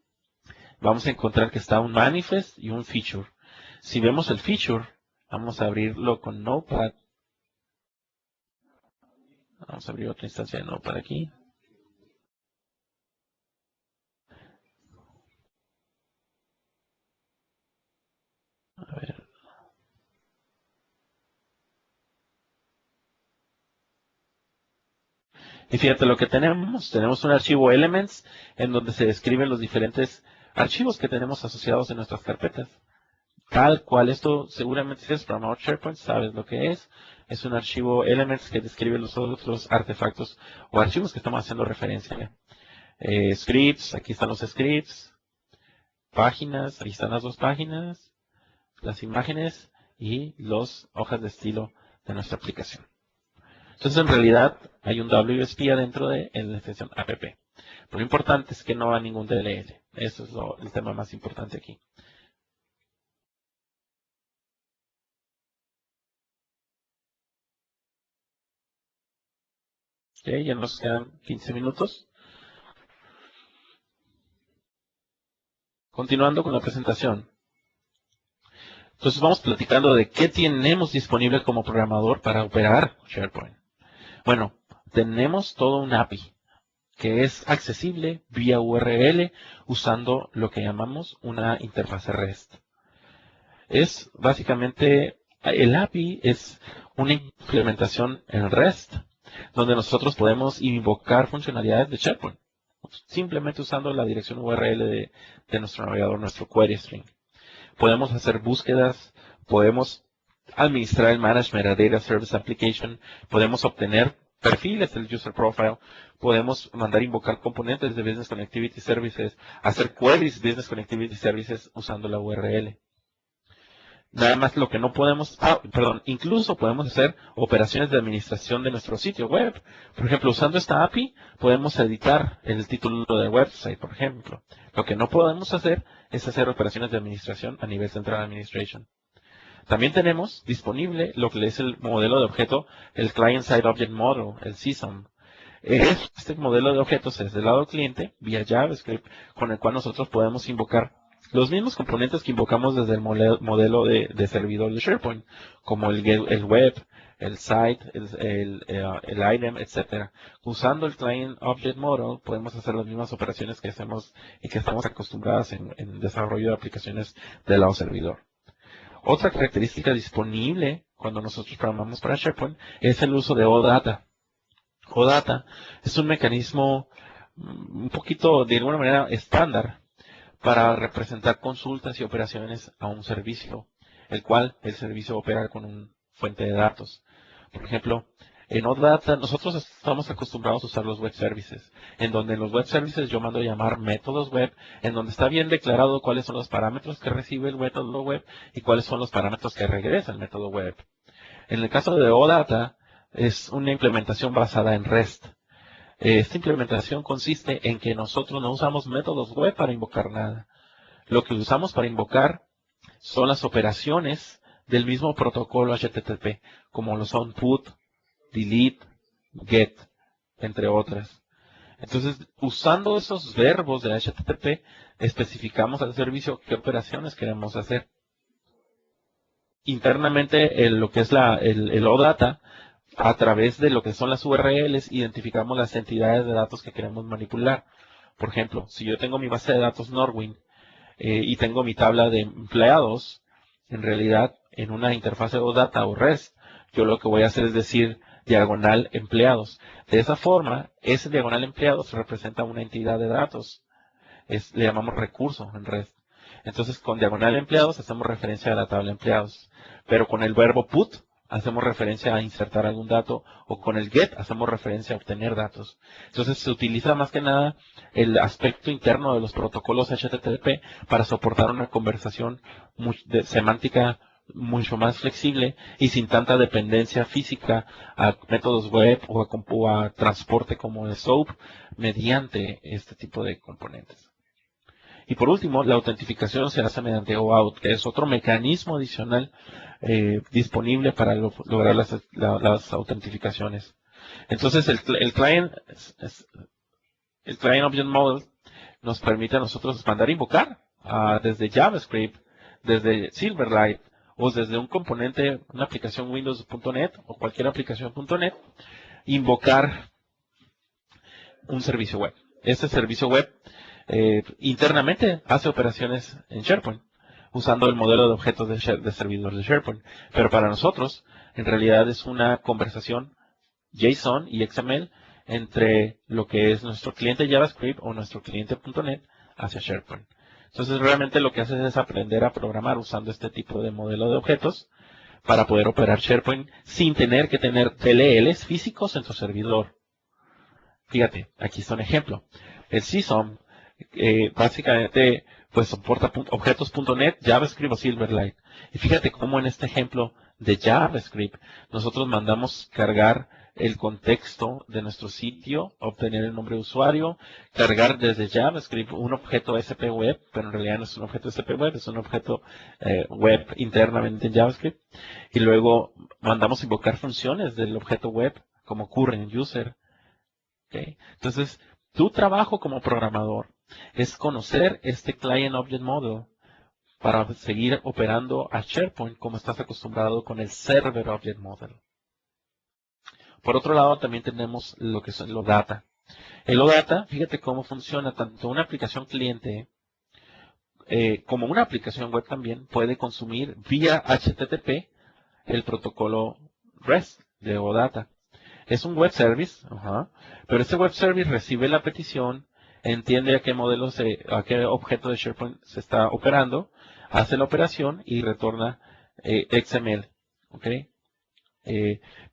A: Vamos a encontrar que está un manifest y un feature. Si vemos el feature, vamos a abrirlo con Notepad. Vamos a abrir otra instancia de Notepad aquí. A ver. Y fíjate lo que tenemos. Tenemos un archivo Elements en donde se describen los diferentes archivos que tenemos asociados en nuestras carpetas. Tal cual, esto seguramente si eres programador SharePoint, sabes lo que es. Es un archivo Elements que describe los otros artefactos o archivos que estamos haciendo referencia. Scripts, aquí están los scripts. Páginas, ahí están las dos páginas. Las imágenes y las hojas de estilo de nuestra aplicación. Entonces, en realidad, hay un WSP adentro de la extensión app. Pero lo importante es que no va ningún DLL. Eso es el tema más importante aquí. Ok, ya nos quedan 15 minutos. Continuando con la presentación. Entonces, vamos platicando de qué tenemos disponible como programador para operar SharePoint. Bueno, tenemos todo un API que es accesible vía URL usando lo que llamamos una interfaz REST. Es básicamente, el API es una implementación en REST, donde nosotros podemos invocar funcionalidades de SharePoint, simplemente usando la dirección URL de nuestro navegador, nuestro query string. Podemos hacer búsquedas, podemos administrar el Management Data Service Application, podemos obtener perfiles del User Profile, podemos mandar invocar componentes de Business Connectivity Services, hacer queries Business Connectivity Services usando la URL. Nada más lo que no podemos, incluso podemos hacer operaciones de administración de nuestro sitio web. Por ejemplo, usando esta API, podemos editar el título del website, por ejemplo. Lo que no podemos hacer es hacer operaciones de administración a nivel Central Administration. También tenemos disponible lo que es el modelo de objeto, el Client Side Object Model, el CSOM. Este modelo de objetos es del lado del cliente, vía JavaScript, con el cual nosotros podemos invocar los mismos componentes que invocamos desde el modelo de servidor de SharePoint, como el web, el site, el item, etc. Usando el Client Object Model podemos hacer las mismas operaciones que hacemos y que estamos acostumbradas en desarrollo de aplicaciones del lado servidor. Otra característica disponible cuando nosotros programamos para SharePoint es el uso de OData. OData es un mecanismo un poquito, de alguna manera, estándar para representar consultas y operaciones a un servicio, el cual el servicio opera con una fuente de datos. Por ejemplo, en OData nosotros estamos acostumbrados a usar los web services, en donde en los web services yo mando a llamar métodos web, en donde está bien declarado cuáles son los parámetros que recibe el método web y cuáles son los parámetros que regresa el método web. En el caso de OData, es una implementación basada en REST. Esta implementación consiste en que nosotros no usamos métodos web para invocar nada. Lo que usamos para invocar son las operaciones del mismo protocolo HTTP, como lo son put, delete, get, entre otras. Entonces, usando esos verbos de HTTP, especificamos al servicio qué operaciones queremos hacer. Internamente, lo que es el OData, a través de lo que son las URLs, identificamos las entidades de datos que queremos manipular. Por ejemplo, si yo tengo mi base de datos Norwin y tengo mi tabla de empleados, en realidad, en una interfase OData o REST, yo lo que voy a hacer es decir diagonal empleados. De esa forma, ese diagonal empleados representa una entidad de datos. Le llamamos recurso en REST. Entonces, con diagonal empleados hacemos referencia a la tabla empleados. Pero con el verbo put hacemos referencia a insertar algún dato, o con el get hacemos referencia a obtener datos. Entonces, se utiliza más que nada el aspecto interno de los protocolos HTTP para soportar una conversación semántica mucho más flexible y sin tanta dependencia física a métodos web o a transporte como el SOAP mediante este tipo de componentes. Y por último, la autentificación se hace mediante OAuth, que es otro mecanismo adicional disponible para lograr las autentificaciones. Entonces, el client Object Model nos permite a nosotros mandar invocar desde JavaScript, desde Silverlight, o desde un componente, una aplicación Windows.net o cualquier aplicación .net, invocar un servicio web. Este servicio web internamente hace operaciones en SharePoint, usando el modelo de objetos de servidor de SharePoint. Pero para nosotros, en realidad es una conversación JSON y XML entre lo que es nuestro cliente JavaScript o nuestro cliente .NET hacia SharePoint. Entonces realmente lo que haces es aprender a programar usando este tipo de modelo de objetos para poder operar SharePoint sin tener que tener DLLs físicos en tu servidor. Fíjate, aquí está un ejemplo. El CSOM básicamente pues soporta objetos.NET, JavaScript o Silverlight. Y fíjate cómo en este ejemplo de JavaScript nosotros mandamos cargar el contexto de nuestro sitio, obtener el nombre de usuario, cargar desde JavaScript un objeto SP Web, pero en realidad no es un objeto SP Web, es un objeto web internamente en JavaScript. Y luego mandamos invocar funciones del objeto web como current user. ¿Okay? Entonces, tu trabajo como programador es conocer este Client Object Model para seguir operando a SharePoint como estás acostumbrado con el Server Object Model. Por otro lado, también tenemos lo que son los OData. El OData, fíjate cómo funciona, tanto una aplicación cliente como una aplicación web también puede consumir vía HTTP el protocolo REST de OData. Es un web service, pero este web service recibe la petición, entiende a qué modelo, a qué objeto de SharePoint se está operando, hace la operación y retorna XML,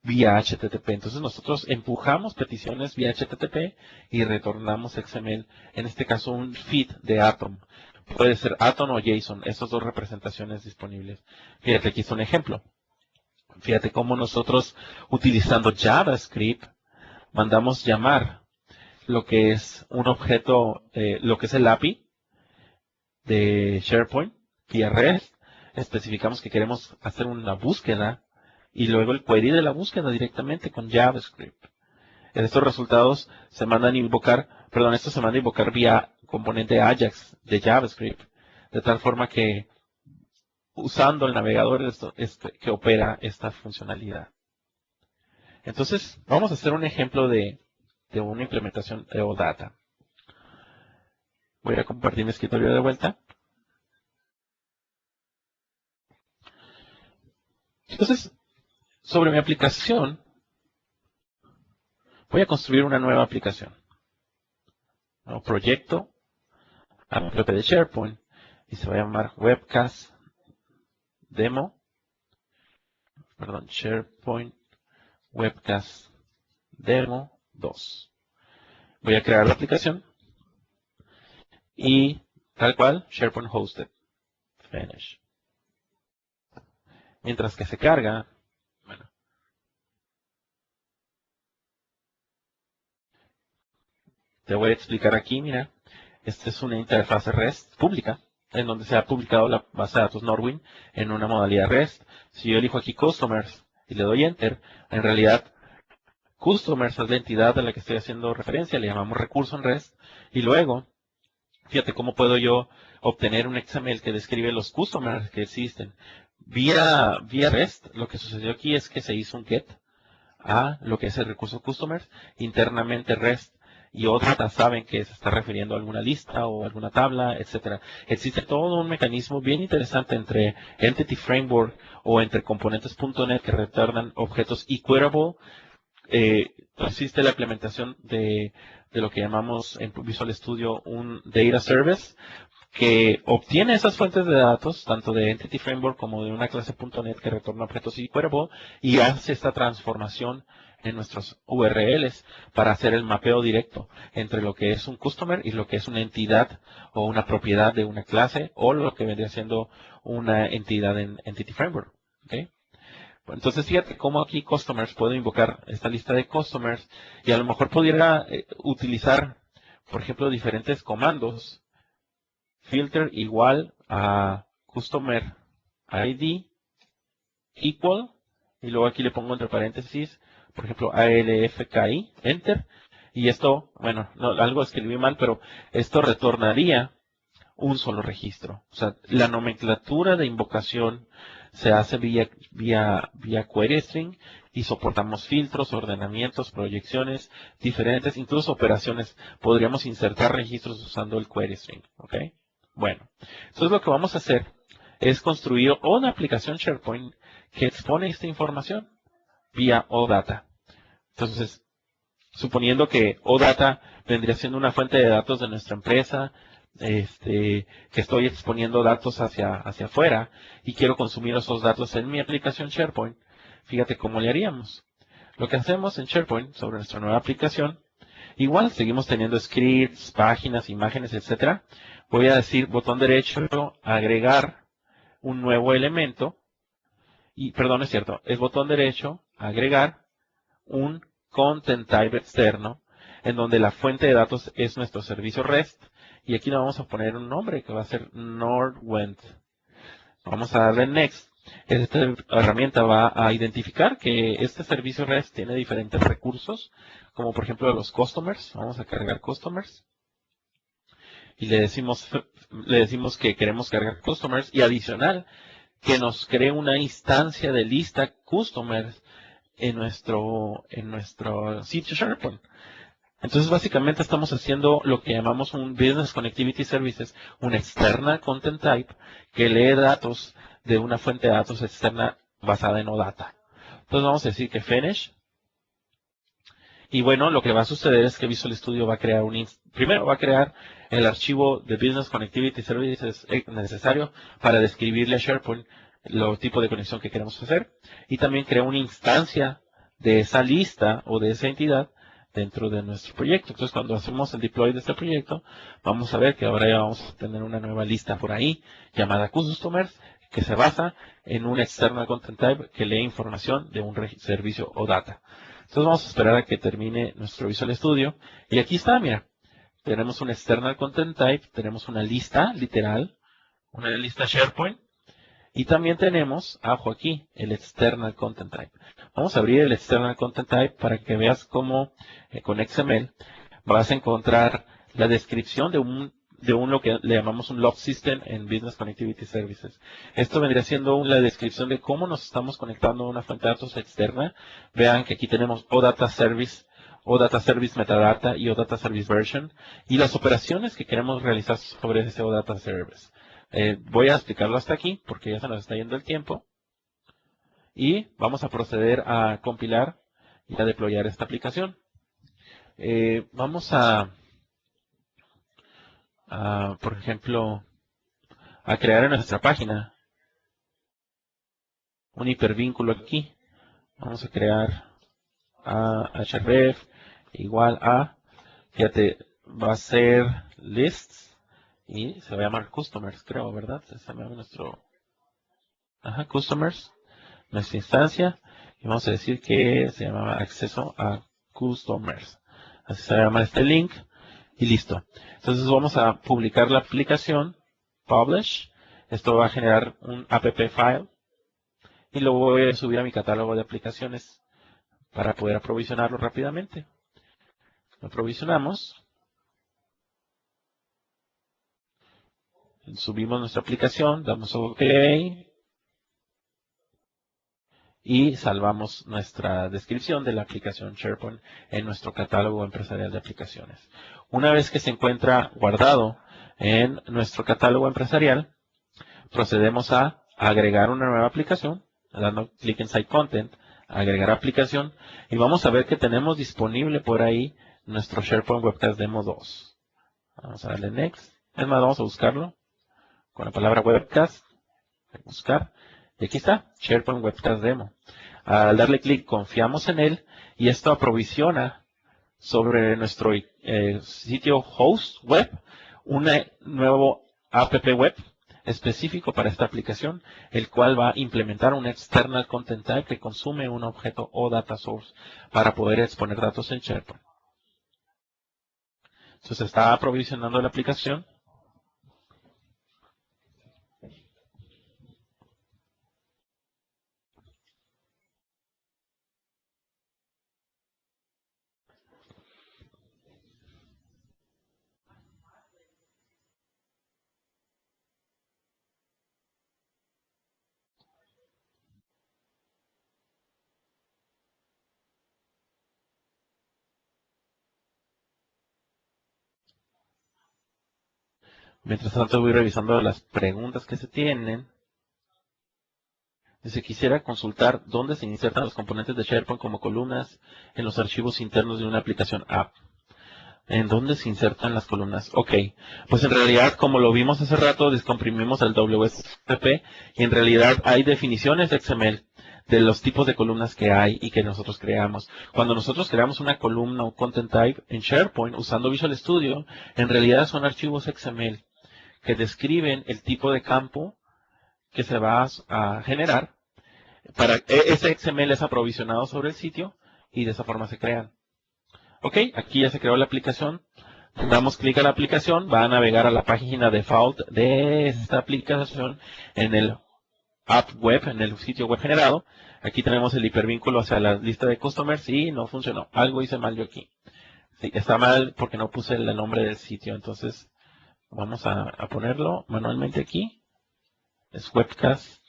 A: vía HTTP. Entonces nosotros empujamos peticiones vía HTTP y retornamos XML, en este caso un feed de Atom. Puede ser Atom o JSON, esas dos representaciones disponibles. Fíjate, aquí está un ejemplo. Fíjate cómo nosotros, utilizando JavaScript, mandamos llamar lo que es un objeto, lo que es el API de SharePoint vía REST. Especificamos que queremos hacer una búsqueda y luego el query de la búsqueda directamente con JavaScript. Estos resultados se mandan a invocar, esto se manda a invocar vía componente Ajax de JavaScript, de tal forma que usando el navegador que opera esta funcionalidad. Entonces, vamos a hacer un ejemplo de una implementación de OData. Voy a compartir mi escritorio de vuelta. Entonces, sobre mi aplicación, voy a construir una nueva aplicación. Un proyecto app de SharePoint y se va a llamar Webcast Demo. SharePoint Webcast Demo 2. Voy a crear la aplicación y tal cual, SharePoint Hosted. Finish. Mientras que se carga, te voy a explicar aquí, mira, esta es una interfaz REST pública, en donde se ha publicado la base de datos Norwin en una modalidad REST. Si yo elijo aquí Customers y le doy Enter, en realidad Customers es la entidad a la que estoy haciendo referencia, le llamamos recurso en REST, y luego, fíjate cómo puedo yo obtener un XML que describe los customers que existen. Vía REST, lo que sucedió aquí es que se hizo un get a lo que es el recurso customers, internamente REST y OData saben que se está refiriendo a alguna lista o alguna tabla, etcétera. Existe todo un mecanismo bien interesante entre Entity Framework o entre componentes.NET que retornan objetos equitable. Existe la implementación de lo que llamamos en Visual Studio un Data Service, que obtiene esas fuentes de datos, tanto de Entity Framework como de una clase.NET que retorna objetos equitable, y hace esta transformación en nuestros URLs para hacer el mapeo directo entre lo que es un customer y lo que es una entidad o una propiedad de una clase o lo que vendría siendo una entidad en Entity Framework. ¿Okay? Entonces fíjate cómo aquí customers puedo invocar esta lista de customers y a lo mejor pudiera utilizar, por ejemplo, diferentes comandos. Filter igual a customer ID equal, y luego aquí le pongo entre paréntesis, por ejemplo, ALFKI, enter, y esto, bueno, no, algo escribí mal, pero esto retornaría un solo registro. O sea, la nomenclatura de invocación se hace vía query string y soportamos filtros, ordenamientos, proyecciones diferentes, incluso operaciones. Podríamos insertar registros usando el query string. ¿Ok? Bueno, entonces lo que vamos a hacer es construir una aplicación SharePoint que expone esta información vía OData. Entonces, suponiendo que OData vendría siendo una fuente de datos de nuestra empresa, que estoy exponiendo datos hacia afuera y quiero consumir esos datos en mi aplicación SharePoint, fíjate cómo le haríamos. Lo que hacemos en SharePoint sobre nuestra nueva aplicación, igual seguimos teniendo scripts, páginas, imágenes, etcétera. Voy a decir botón derecho, agregar un nuevo elemento, y perdón, es cierto, es botón derecho, agregar un content type externo, en donde la fuente de datos es nuestro servicio REST, y aquí le vamos a poner un nombre que va a ser Nordwent. Vamos a darle Next. Esta herramienta va a identificar que este servicio REST tiene diferentes recursos, como por ejemplo los customers. Vamos a cargar customers. Y le decimos que queremos cargar customers, y adicional, que nos cree una instancia de lista customers en nuestro sitio SharePoint. Entonces, básicamente estamos haciendo lo que llamamos un Business Connectivity Services, una externa content type que lee datos de una fuente de datos externa basada en OData. Entonces, vamos a decir que finish. Y bueno, lo que va a suceder es que Visual Studio va a crear primero va a crear el archivo de Business Connectivity Services necesario para describirle a SharePoint el tipo de conexión que queremos hacer. Y también crea una instancia de esa lista o de esa entidad dentro de nuestro proyecto. Entonces, cuando hacemos el deploy de este proyecto, vamos a ver que ahora ya vamos a tener una nueva lista por ahí llamada Customers, que se basa en un external content type que lee información de un servicio o data. Entonces vamos a esperar a que termine nuestro Visual Studio. Y aquí está, mira. Tenemos un external content type, tenemos una lista literal, una lista SharePoint. Y también tenemos, abajo aquí, el external content type. Vamos a abrir el external content type para que veas cómo con XML vas a encontrar la descripción de lo que le llamamos un log system en Business Connectivity Services. Esto vendría siendo la descripción de cómo nos estamos conectando a una fuente de datos externa. Vean que aquí tenemos OData Service, OData Service Metadata y OData Service Version, y las operaciones que queremos realizar sobre ese OData Service. Voy a explicarlo hasta aquí porque ya se nos está yendo el tiempo. Y vamos a proceder a compilar y a deployar esta aplicación. Vamos por ejemplo, a crear en nuestra página un hipervínculo aquí. Vamos a crear a href igual a, fíjate, va a ser lists y se va a llamar customers, creo, ¿verdad? Se llama nuestro, customers, nuestra instancia, y vamos a decir que se llama acceso a customers. Así se llama este link y listo. Entonces vamos a publicar la aplicación, publish. Esto va a generar un app file y lo voy a subir a mi catálogo de aplicaciones para poder aprovisionarlo rápidamente. Lo aprovisionamos. Subimos nuestra aplicación, damos OK y salvamos nuestra descripción de la aplicación SharePoint en nuestro catálogo empresarial de aplicaciones. Una vez que se encuentra guardado en nuestro catálogo empresarial, procedemos a agregar una nueva aplicación, dando clic en Site Content, agregar aplicación, y vamos a ver que tenemos disponible por ahí nuestro SharePoint Webcast Demo 2. Vamos a darle Next. Es más, vamos a buscarlo con la palabra Webcast. Buscar. Y aquí está, SharePoint Webcast Demo. Al darle clic, confiamos en él y esto aprovisiona sobre nuestro sitio host web un nuevo app web específico para esta aplicación, el cual va a implementar un external content type que consume un objeto o data source para poder exponer datos en SharePoint. Entonces está aprovisionando la aplicación. Mientras tanto voy revisando las preguntas que se tienen. Si quisiera consultar dónde se insertan los componentes de SharePoint como columnas en los archivos internos de una aplicación app. ¿En dónde se insertan las columnas? Ok, pues en realidad, como lo vimos hace rato, descomprimimos el WSP y en realidad hay definiciones de XML de los tipos de columnas que hay y que nosotros creamos. Cuando nosotros creamos una columna o content type en SharePoint usando Visual Studio, en realidad son archivos XML que describen el tipo de campo que se va a generar. Ese XML es aprovisionado sobre el sitio y de esa forma se crean. Ok, aquí ya se creó la aplicación. Damos clic a la aplicación, va a navegar a la página default de esta aplicación en el app web, en el sitio web generado. Aquí tenemos el hipervínculo hacia la lista de customers y no funcionó. Algo hice mal yo aquí. Sí, está mal porque no puse el nombre del sitio. Entonces vamos a ponerlo manualmente aquí. Es webcast.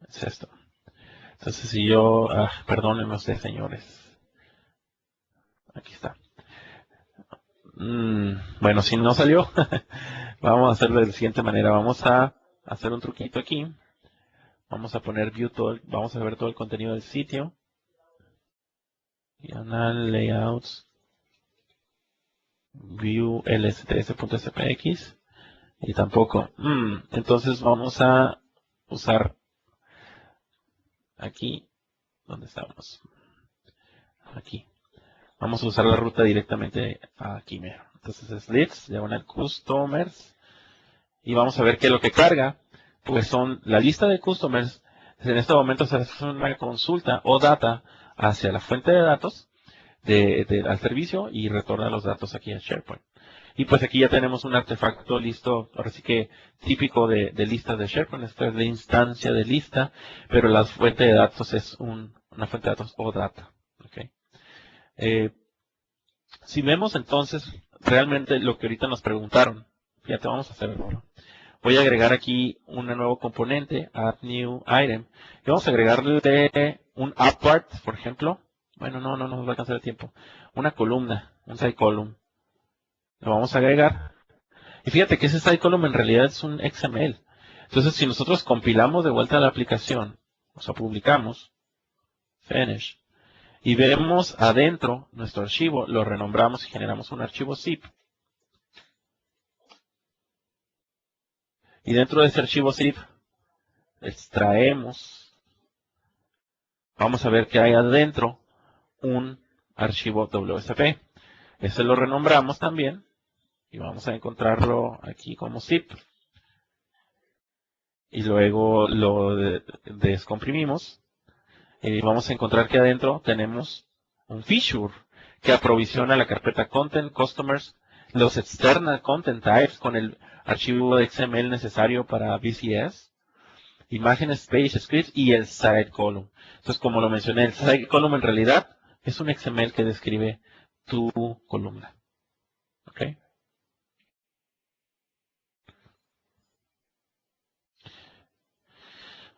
A: Es esto. Entonces si yo, perdónenme ustedes señores. Aquí está. Bueno, si no salió, vamos a hacerlo de la siguiente manera. Vamos a hacer un truquito aquí. Vamos a poner view todo, vamos a ver todo el contenido del sitio. Diagonal layouts, view lsts.spx y tampoco. Entonces vamos a usar aquí, ¿dónde estamos? Aquí. Vamos a usar la ruta directamente aquí mero. Entonces es leads, diagonal customers. Y vamos a ver que lo que carga, pues son la lista de customers. En este momento se hace una consulta o data hacia la fuente de datos al servicio y retorna los datos aquí a SharePoint. Y pues aquí ya tenemos un artefacto listo, ahora sí que típico de listas de SharePoint. Esta es la instancia de lista, pero la fuente de datos es una fuente de datos o data. ¿Okay? Si vemos entonces realmente lo que ahorita nos preguntaron, fíjate, vamos a hacerlo. Voy a agregar aquí un nuevo componente, add new item, y vamos a agregarle un app part, por ejemplo. Bueno, no nos va a alcanzar el tiempo. Una columna, un side column. Lo vamos a agregar. Y fíjate que ese side column en realidad es un XML. Entonces, si nosotros compilamos de vuelta la aplicación, o sea, publicamos, finish, y vemos adentro nuestro archivo, lo renombramos y generamos un archivo zip. Y dentro de ese archivo zip, extraemos, vamos a ver que hay adentro un archivo WSP. Ese lo renombramos también y vamos a encontrarlo aquí como zip. Y luego lo descomprimimos y vamos a encontrar que adentro tenemos un feature que aprovisiona la carpeta Content, Customers, los External Content Types con el archivo de XML necesario para VCS, imágenes, Page Scripts y el Side Column. Entonces, como lo mencioné, el Side Column en realidad es un XML que describe tu columna. ¿Ok?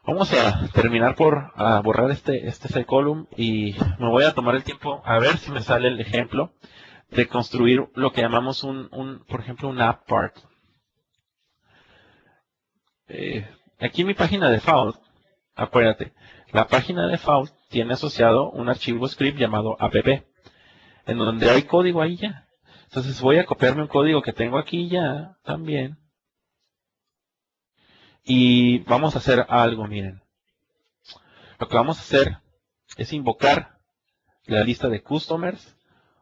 A: Vamos a terminar por borrar este column y me voy a tomar el tiempo a ver si me sale el ejemplo de construir lo que llamamos por ejemplo, un app part. Aquí en mi página de default, acuérdate, la página de default tiene asociado un archivo script llamado app, en donde hay código ahí ya. Entonces voy a copiarme un código que tengo aquí ya también. Y vamos a hacer algo, miren. Lo que vamos a hacer es invocar la lista de customers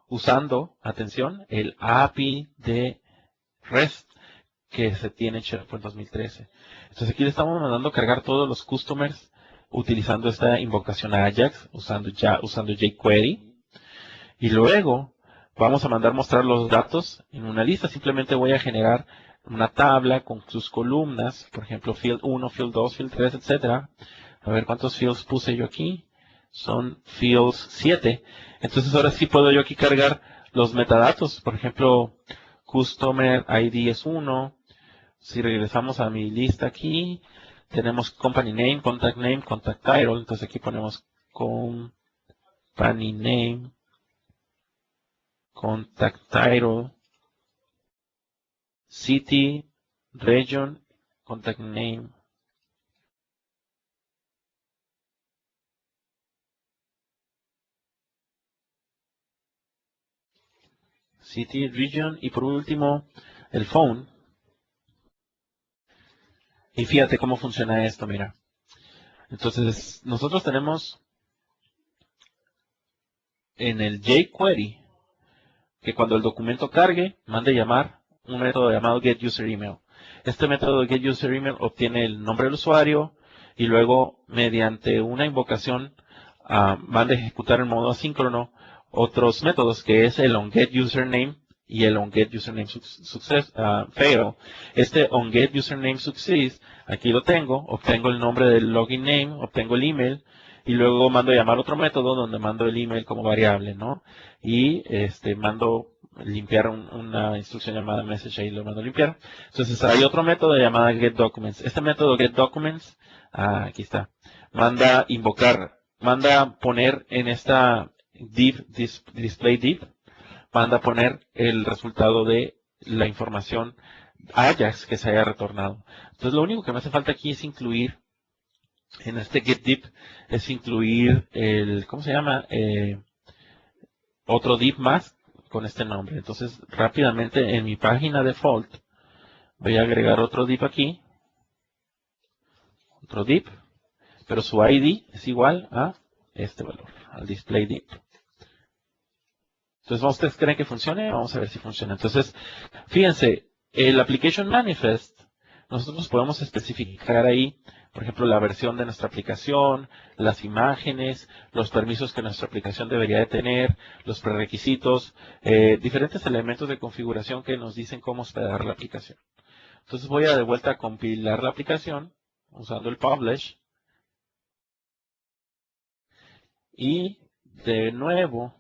A: usando, atención, el API de REST que se tiene en SharePoint 2013. Entonces aquí le estamos mandando cargar todos los customers utilizando esta invocación a Ajax, usando jQuery. Y luego vamos a mandar mostrar los datos en una lista. Simplemente voy a generar una tabla con sus columnas, por ejemplo, field 1, field 2, field 3, etcétera. A ver cuántos fields puse yo aquí. Son fields 7. Entonces ahora sí puedo yo aquí cargar los metadatos. Por ejemplo, customer ID es 1. Si regresamos a mi lista aquí, tenemos company name, contact title. Entonces aquí ponemos company name, contact title, city, region, contact name. City, region y por último el phone. Y fíjate cómo funciona esto, mira. Entonces nosotros tenemos en el jQuery que cuando el documento cargue, mande llamar un método llamado getUserEmail. Este método de getUserEmail obtiene el nombre del usuario y luego mediante una invocación manda a ejecutar en modo asíncrono otros métodos que es el onGetUsername y el onGetUsernameSuccess fail. Este onGetUsernameSuccess, aquí lo tengo, obtengo el nombre del login name, obtengo el email y luego mando a llamar otro método donde mando el email como variable, ¿no? Y mando limpiar una instrucción llamada message, ahí lo mando a limpiar. Entonces hay otro método llamado getDocuments. Este método getDocuments, aquí está, manda poner en esta display div, manda poner el resultado de la información Ajax que se haya retornado. Entonces lo único que me hace falta aquí es incluir en este getDiv, es incluir ¿cómo se llama? Otro div más con este nombre. Entonces, rápidamente en mi página default voy a agregar otro div aquí, otro div, pero su ID es igual a este valor, al display div. Entonces, ¿ustedes creen que funcione? Vamos a ver si funciona. Entonces, fíjense, el application manifest, nosotros podemos especificar ahí, por ejemplo, la versión de nuestra aplicación, las imágenes, los permisos que nuestra aplicación debería de tener, los prerequisitos, diferentes elementos de configuración que nos dicen cómo hospedar la aplicación. Entonces voy a de vuelta a compilar la aplicación usando el publish y de nuevo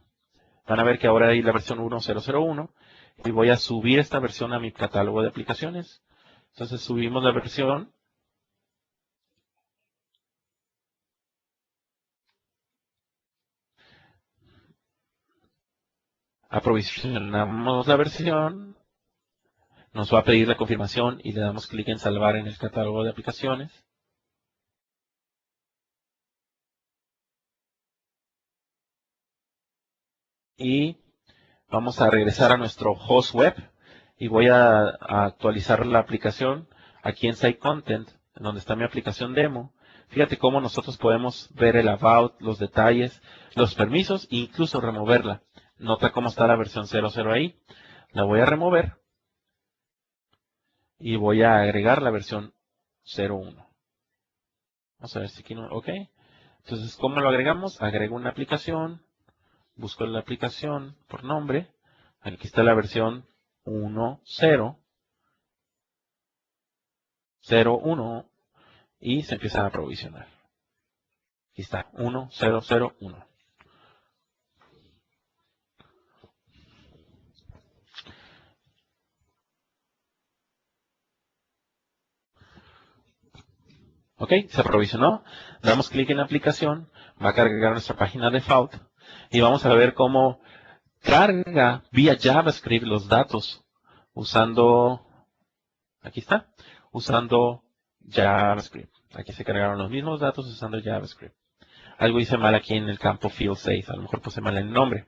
A: van a ver que ahora hay la versión 1.0.0.1 y voy a subir esta versión a mi catálogo de aplicaciones. Entonces subimos la versión. Aprovisionamos la versión. Nos va a pedir la confirmación y le damos clic en salvar en el catálogo de aplicaciones. Y vamos a regresar a nuestro host web y voy a actualizar la aplicación aquí en Site Content, donde está mi aplicación demo. Fíjate cómo nosotros podemos ver el about, los detalles, los permisos e incluso removerla. Nota cómo está la versión 00 ahí. La voy a remover y voy a agregar la versión 01. Vamos a ver si aquí no. Ok. Entonces, ¿cómo lo agregamos? Agrego una aplicación, busco la aplicación por nombre. Aquí está la versión 1.0.0.1 y se empieza a aprovisionar. Aquí está, 1.0.0.1. Ok, se provisionó. Damos clic en la aplicación. Va a cargar nuestra página default. Y vamos a ver cómo carga vía JavaScript los datos usando, aquí está, usando JavaScript. Aquí se cargaron los mismos datos usando JavaScript. Algo hice mal aquí en el campo field 6. A lo mejor puse mal el nombre.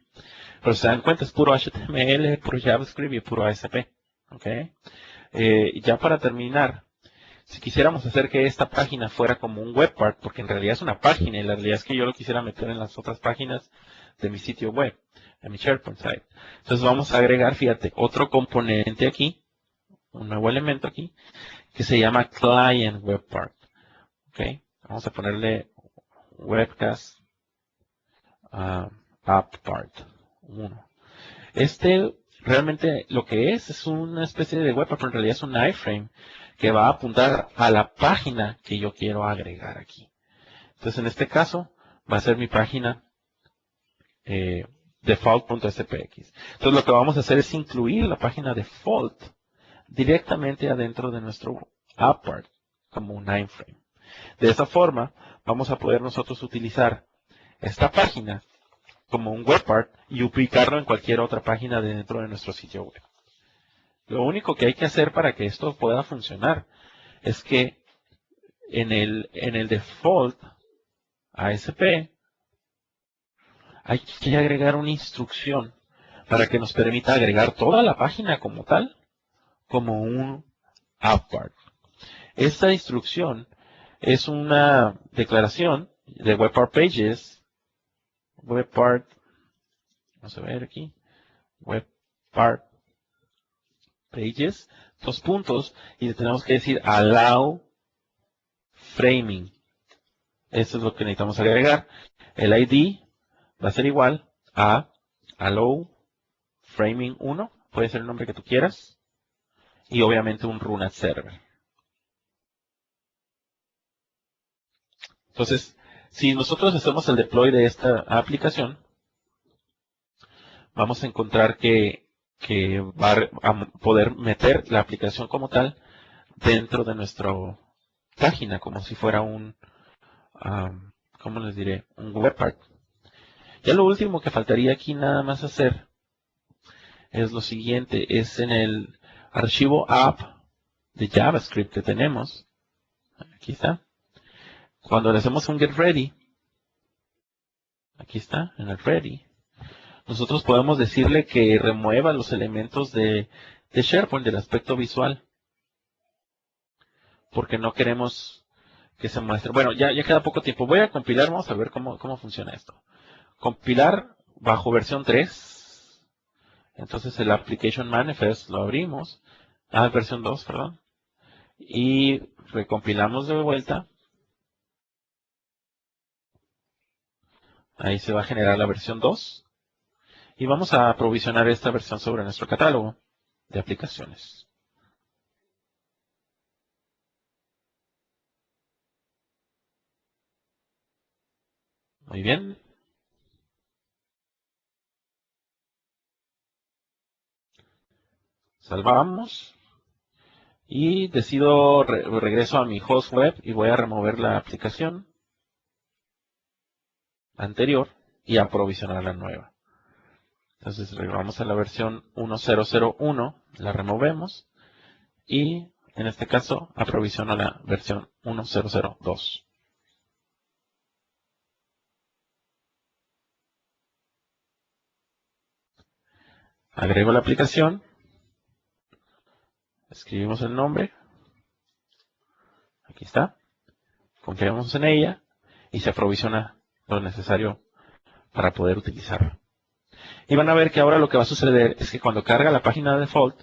A: Pero se dan cuenta, es puro HTML, puro JavaScript y puro ASP. ¿Ok? Ya para terminar, si quisiéramos hacer que esta página fuera como un web part, porque en realidad es una página y la realidad es que yo lo quisiera meter en las otras páginas de mi sitio web, en mi SharePoint site. Entonces vamos a agregar, fíjate, otro componente aquí, un nuevo elemento aquí, que se llama Client Web Part. ¿Ok? Vamos a ponerle Webcast App Part 1. Este realmente lo que es una especie de web, pero en realidad es un iframe que va a apuntar a la página que yo quiero agregar aquí. Entonces, en este caso, va a ser mi página default.spx. Entonces, lo que vamos a hacer es incluir la página default directamente adentro de nuestro app part como un iframe. De esa forma, vamos a poder nosotros utilizar esta página como un web part y ubicarlo en cualquier otra página dentro de nuestro sitio web. Lo único que hay que hacer para que esto pueda funcionar es que en el default ASP hay que agregar una instrucción para que nos permita agregar toda la página como tal, como un app part. Esta instrucción es una declaración de web part pages, web part, vamos a ver aquí, web part pages, dos puntos, y le tenemos que decir allow framing. Eso es lo que necesitamos agregar. El ID va a ser igual a allow framing 1, puede ser el nombre que tú quieras, y obviamente un run at server. Entonces, si nosotros hacemos el deploy de esta aplicación, vamos a encontrar que va a poder meter la aplicación como tal dentro de nuestra página, como si fuera un, ¿cómo les diré? Un web part. Ya lo último que faltaría aquí nada más hacer es lo siguiente, es en el archivo app de JavaScript que tenemos, aquí está, cuando le hacemos un get ready, aquí está, en el ready, nosotros podemos decirle que remueva los elementos de SharePoint del aspecto visual, porque no queremos que se muestre. Bueno, ya queda poco tiempo. Voy a compilar, vamos a ver cómo funciona esto. Compilar bajo versión 3. Entonces el Application Manifest lo abrimos. Versión 2, perdón. Y recompilamos de vuelta. Ahí se va a generar la versión 2. Y vamos a provisionar esta versión sobre nuestro catálogo de aplicaciones. Muy bien. Salvamos. Y decido, regreso a mi host web y voy a remover la aplicación anterior y aprovisionar la nueva. Entonces vamos a la versión 1001, la removemos y en este caso aprovisiono la versión 1002. Agrego la aplicación, escribimos el nombre, aquí está, confiamos en ella y se aprovisiona lo necesario para poder utilizarla. Y van a ver que ahora lo que va a suceder es que cuando carga la página default,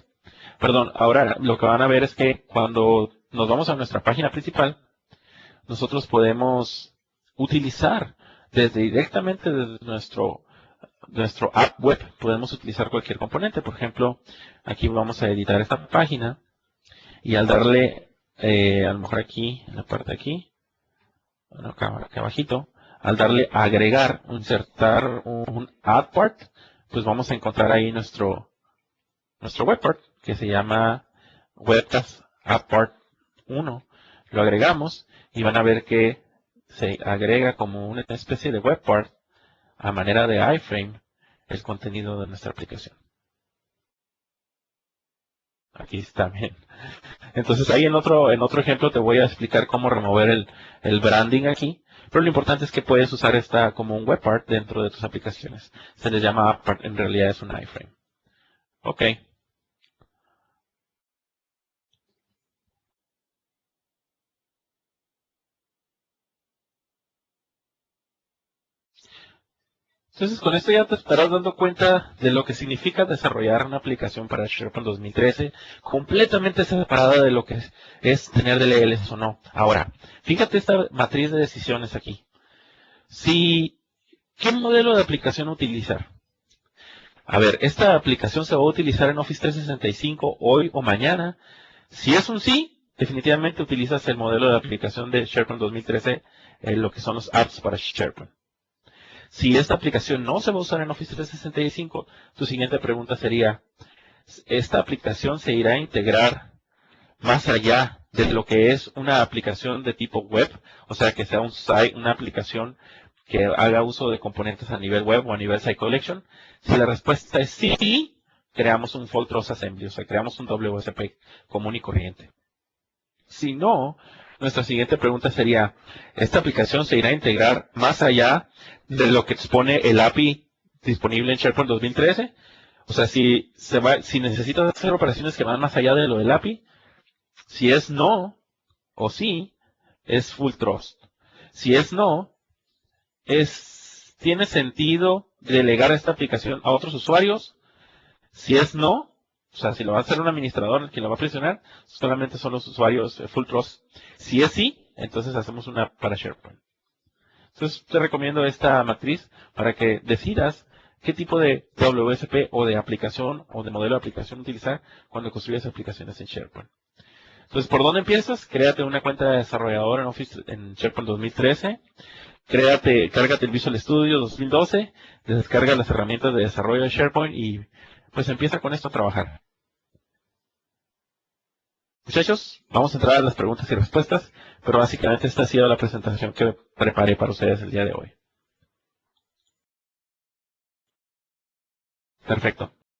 A: ahora lo que van a ver es que cuando nos vamos a nuestra página principal, nosotros podemos utilizar directamente desde nuestro app web, podemos utilizar cualquier componente. Por ejemplo, aquí vamos a editar esta página y al darle, a lo mejor aquí, en la parte de aquí, bueno, acá abajito, al darle a agregar, insertar un add part, pues vamos a encontrar ahí nuestro web part, que se llama Webcast App Part 1. Lo agregamos y van a ver que se agrega como una especie de web part a manera de iframe el contenido de nuestra aplicación. Aquí está bien. Entonces ahí en otro ejemplo te voy a explicar cómo remover el branding aquí. Pero lo importante es que puedes usar esta como un web part dentro de tus aplicaciones. Se les llama app part, en realidad es un iframe. Ok. Entonces, con esto ya te estarás dando cuenta de lo que significa desarrollar una aplicación para SharePoint 2013 completamente separada de lo que es tener DLLs o no. Ahora, fíjate esta matriz de decisiones aquí. ¿Qué modelo de aplicación utilizar? A ver, esta aplicación se va a utilizar en Office 365 hoy o mañana. Si es un sí, definitivamente utilizas el modelo de aplicación de SharePoint 2013, lo que son los apps para SharePoint. Si esta aplicación no se va a usar en Office 365, tu siguiente pregunta sería, ¿esta aplicación se irá a integrar más allá de lo que es una aplicación de tipo web? O sea, que sea un site, una aplicación que haga uso de componentes a nivel web o a nivel site collection. Si la respuesta es sí, creamos un Fault Trust Assembly, o sea, creamos un WSP común y corriente. Si no, nuestra siguiente pregunta sería, ¿esta aplicación se irá a integrar más allá de lo que expone el API disponible en SharePoint 2013? O sea, si necesitas hacer operaciones que van más allá de lo del API, si es no o sí, es full trust. Si es no, ¿tiene sentido delegar esta aplicación a otros usuarios? Si es no, o sea, si lo va a hacer un administrador, quien lo va a presionar, solamente son los usuarios full trust. Si es sí, entonces hacemos una para SharePoint. Entonces te recomiendo esta matriz para que decidas qué tipo de WSP o de aplicación o de modelo de aplicación utilizar cuando construyes aplicaciones en SharePoint. Entonces, ¿por dónde empiezas? Créate una cuenta de desarrollador en Office en SharePoint 2013. Cárgate el Visual Studio 2012, descarga las herramientas de desarrollo de SharePoint y pues empieza con esto a trabajar. Muchachos, vamos a entrar a las preguntas y respuestas, pero básicamente esta ha sido la presentación que preparé para ustedes el día de hoy. Perfecto.